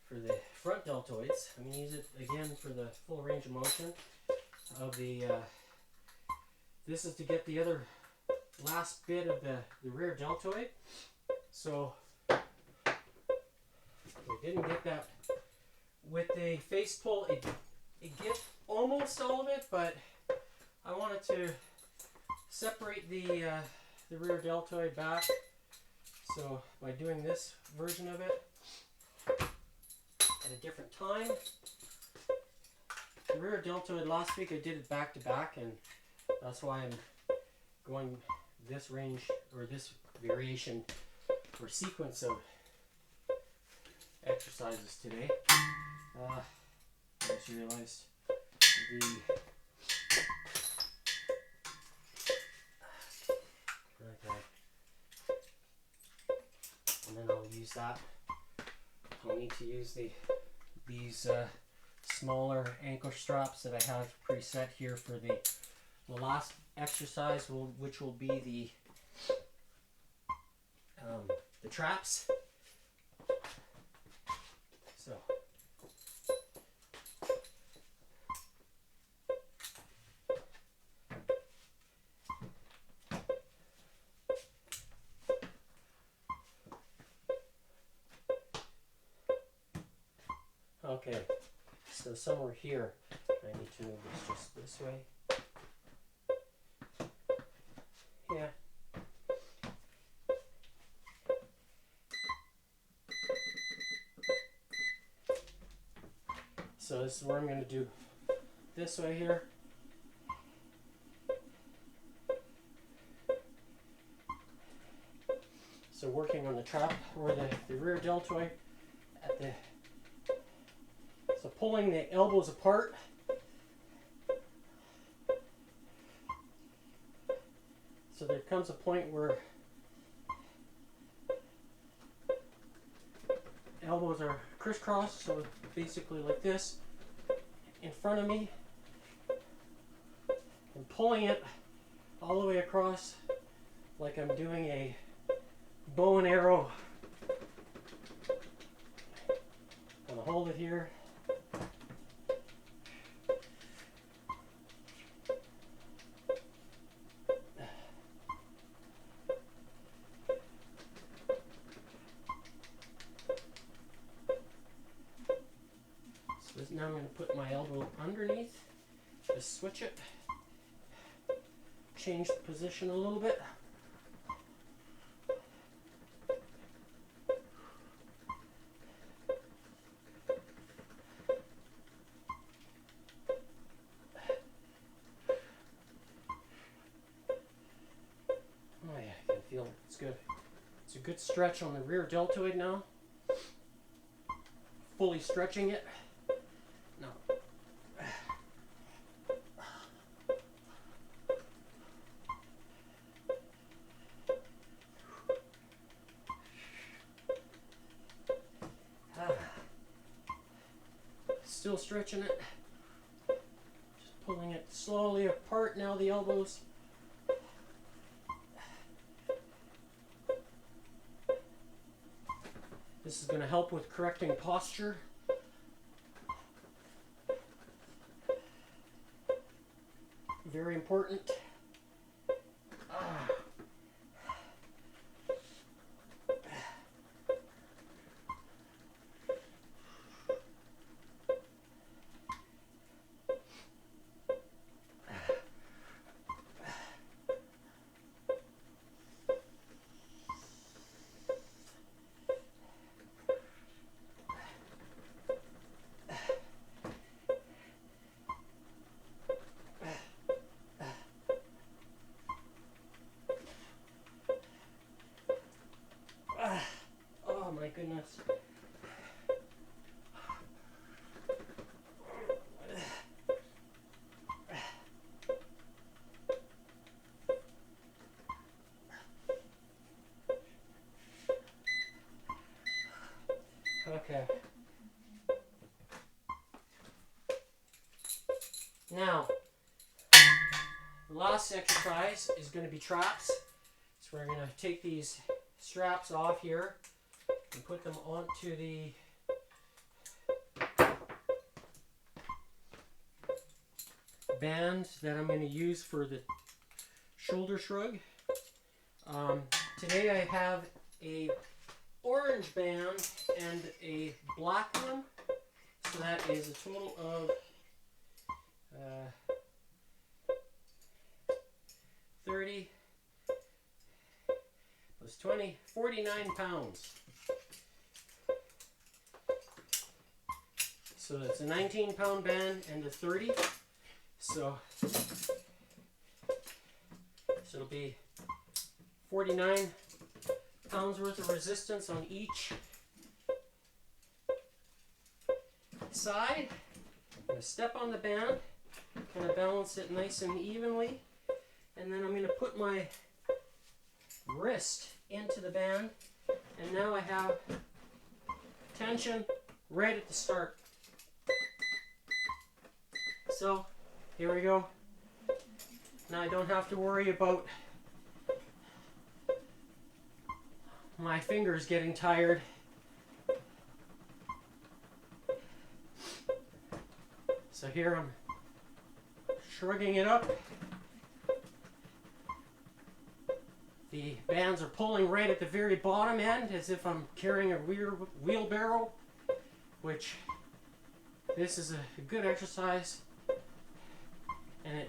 for the front deltoids. I'm going to use it again for the full range of motion of the, this is to get the other last bit of the rear deltoid. So we didn't get that with the face pull. It gets almost all of it, but I wanted to separate the rear deltoid back. So by doing this version of it at a different time, the rear deltoid last week I did it back to back, and that's why I'm going this range or this variation or sequence of exercises today. I just realized the okay, and then I'll use that. I'll need to use these smaller ankle straps that I have preset here for the last exercise, which will be the traps. So okay, so somewhere here I need to move this just this way. Yeah. So this is where I'm going to do this way here. So working on the trap or the rear deltoid at the, so pulling the elbows apart. So there comes a point where elbows are crisscrossed, so basically like this in front of me, and pulling it all the way across like I'm doing a bow and arrow. I'm gonna hold it here. Now I'm going to put my elbow underneath, just switch it, change the position a little bit. Oh yeah, I can feel it, it's good. It's a good stretch on the rear deltoid now. Fully stretching it. Still stretching it. Just pulling it slowly apart now, the elbows. This is going to help with correcting posture. Very important. Oh my goodness. Okay. Now, the last exercise is going to be traps. So we're going to take these straps off here and put them onto the band that I'm going to use for the shoulder shrug. Today I have a orange band and a black one, so that is a total of 30 plus 20, 49 pounds. So that's a 19-pound band and a 30. So it'll be 49 pounds worth of resistance on each side. I'm going to step on the band, kind of balance it nice and evenly, and then I'm going to put my wrist into the band, and now I have tension right at the start. So here we go. Now I don't have to worry about my fingers getting tired. So here I'm shrugging it up. The bands are pulling right at the very bottom end as if I'm carrying a wheelbarrow, which this is a good exercise. And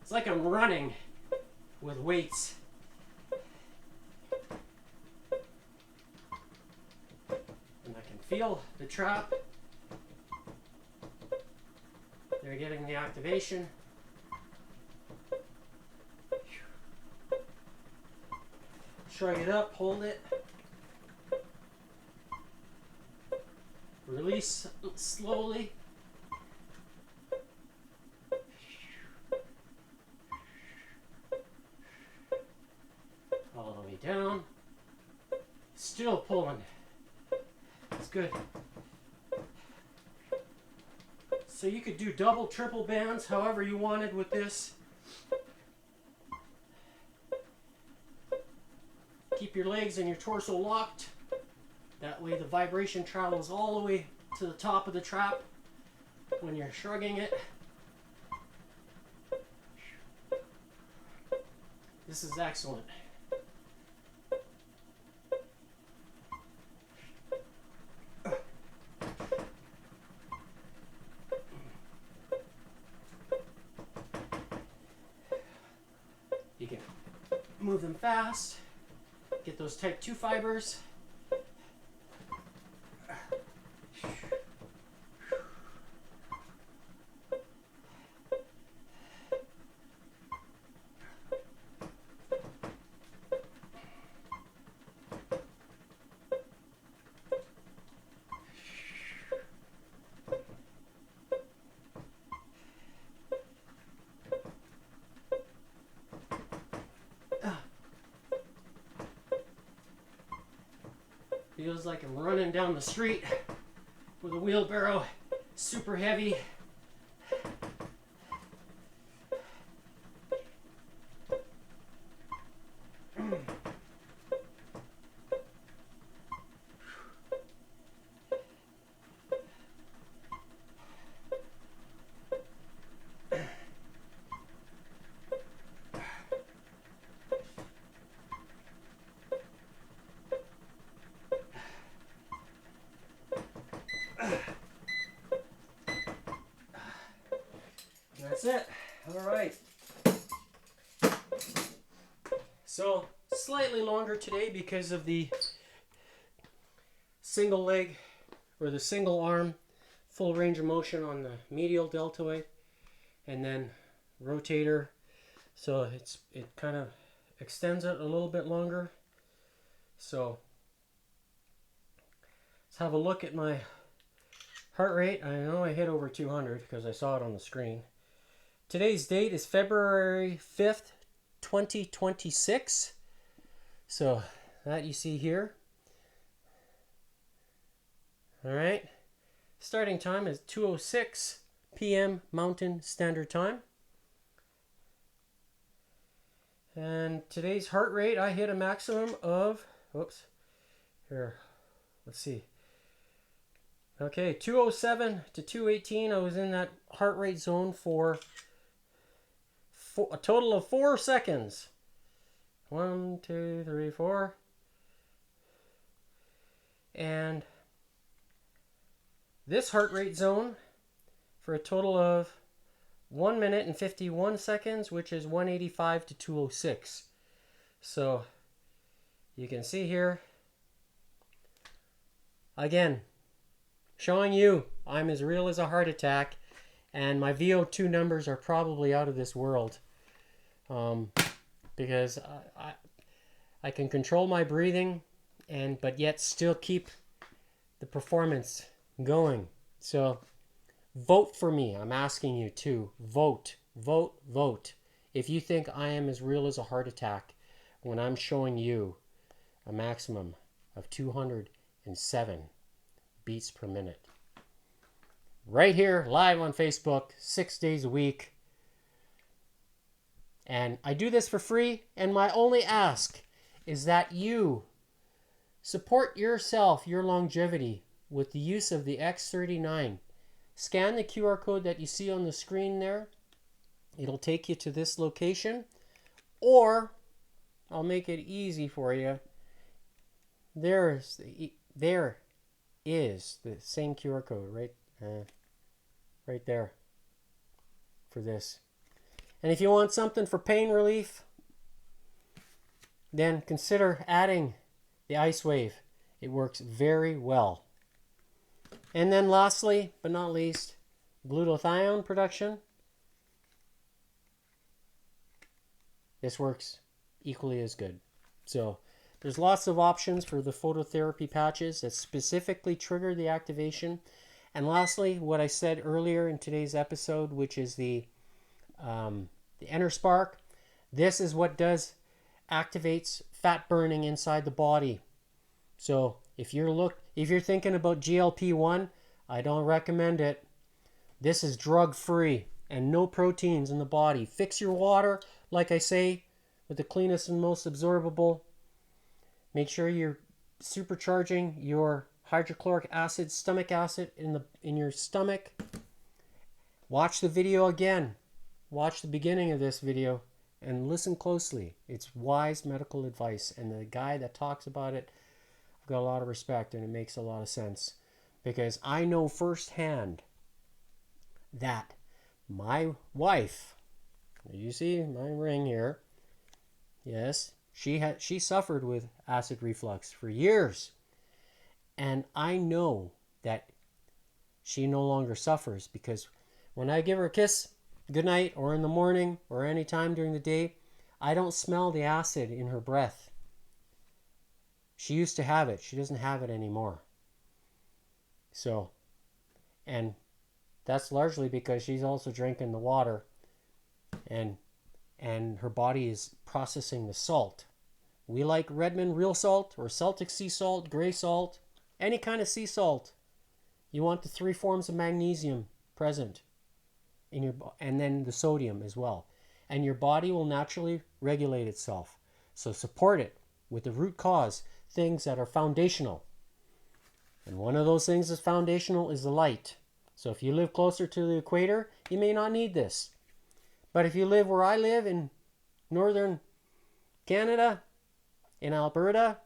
it's like I'm running with weights. And I can feel the trap. They're getting the activation. Shrug it up, hold it. Release slowly. All the way down. Still pulling. It's good. So you could do double, triple bands, however you wanted with this. Keep your legs and your torso locked. That way the vibration travels all the way to the top of the trap when you're shrugging it. This is excellent. You can move them fast. Get those type 2 fibers. Feels like I'm running down the street with a wheelbarrow super heavy. That's it. All right. So slightly longer today because of the single leg or the single arm full range of motion on the medial deltoid, and then rotator. So it kind of extends it a little bit longer. So let's have a look at my heart rate. I know I hit over 200 because I saw it on the screen. Today's date is February 5th, 2026. So that you see here. All right. Starting time is 2:06 p.m. Mountain Standard Time. And today's heart rate, I hit a maximum of, whoops, here, let's see. Okay, 207 to 218, I was in that heart rate zone for a total of 4 seconds. 1, 2, 3, 4. And this heart rate zone for a total of 1 minute and 51 seconds, which is 185 to 206. So you can see here, again, showing you I'm as real as a heart attack, and my VO2 numbers are probably out of this world, because I can control my breathing but yet still keep the performance going. So vote for me. I'm asking you to vote. If you think I am as real as a heart attack when I'm showing you a maximum of 207 beats per minute. Right here, live on Facebook, 6 days a week. And I do this for free, and my only ask is that you support yourself, your longevity, with the use of the X39. Scan the QR code that you see on the screen there. It'll take you to this location, or I'll make it easy for you. There is the same QR code right there for this. And if you want something for pain relief, then consider adding the Ice Wave. It works very well. And then lastly, but not least, glutathione production. This works equally as good. So there's lots of options for the phototherapy patches that specifically trigger the activation. And lastly, what I said earlier in today's episode, which is the Inner Spark. This is what activates fat burning inside the body. So if you're thinking about GLP-1, I don't recommend it. This is drug-free and no proteins in the body. Fix your water, like I say, with the cleanest and most absorbable. Make sure you're supercharging your hydrochloric acid, stomach acid in your stomach. Watch the video again. Watch the beginning of this video and listen closely. It's wise medical advice, and the guy that talks about it, I've got a lot of respect, and it makes a lot of sense, because I know firsthand that my wife, you see my ring here, yes, she suffered with acid reflux for years, and I know that she no longer suffers, because when I give her a kiss goodnight, or in the morning, or any time during the day, I don't smell the acid in her breath. She used to have it. She doesn't have it anymore. So, and that's largely because she's also drinking the water, and her body is processing the salt. We like Redmond real salt, or Celtic sea salt, gray salt, any kind of sea salt. You want the 3 forms of magnesium present in your and then the sodium as well. And your body will naturally regulate itself. So support it with the root cause, things that are foundational. And one of those things that's foundational is the light. So if you live closer to the equator, you may not need this. But if you live where I live in northern Canada, in Alberta,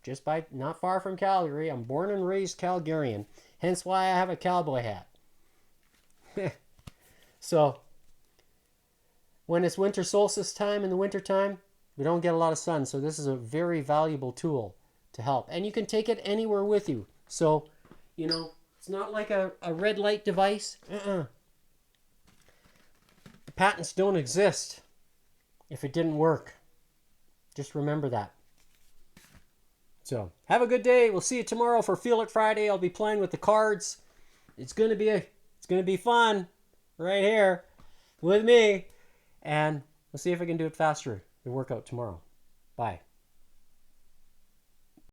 just by not far from Calgary, I'm born and raised Calgarian, hence why I have a cowboy hat. So when it's winter solstice time in the winter time, we don't get a lot of sun, so this is a very valuable tool to help. And you can take it anywhere with you. So, you know, it's not like a red light device. The patents don't exist if it didn't work. Just remember that. So, have a good day. We'll see you tomorrow for Feel It Friday. I'll be playing with the cards. It's gonna be fun right here with me. And we'll see if I can do it faster, the workout tomorrow. Bye.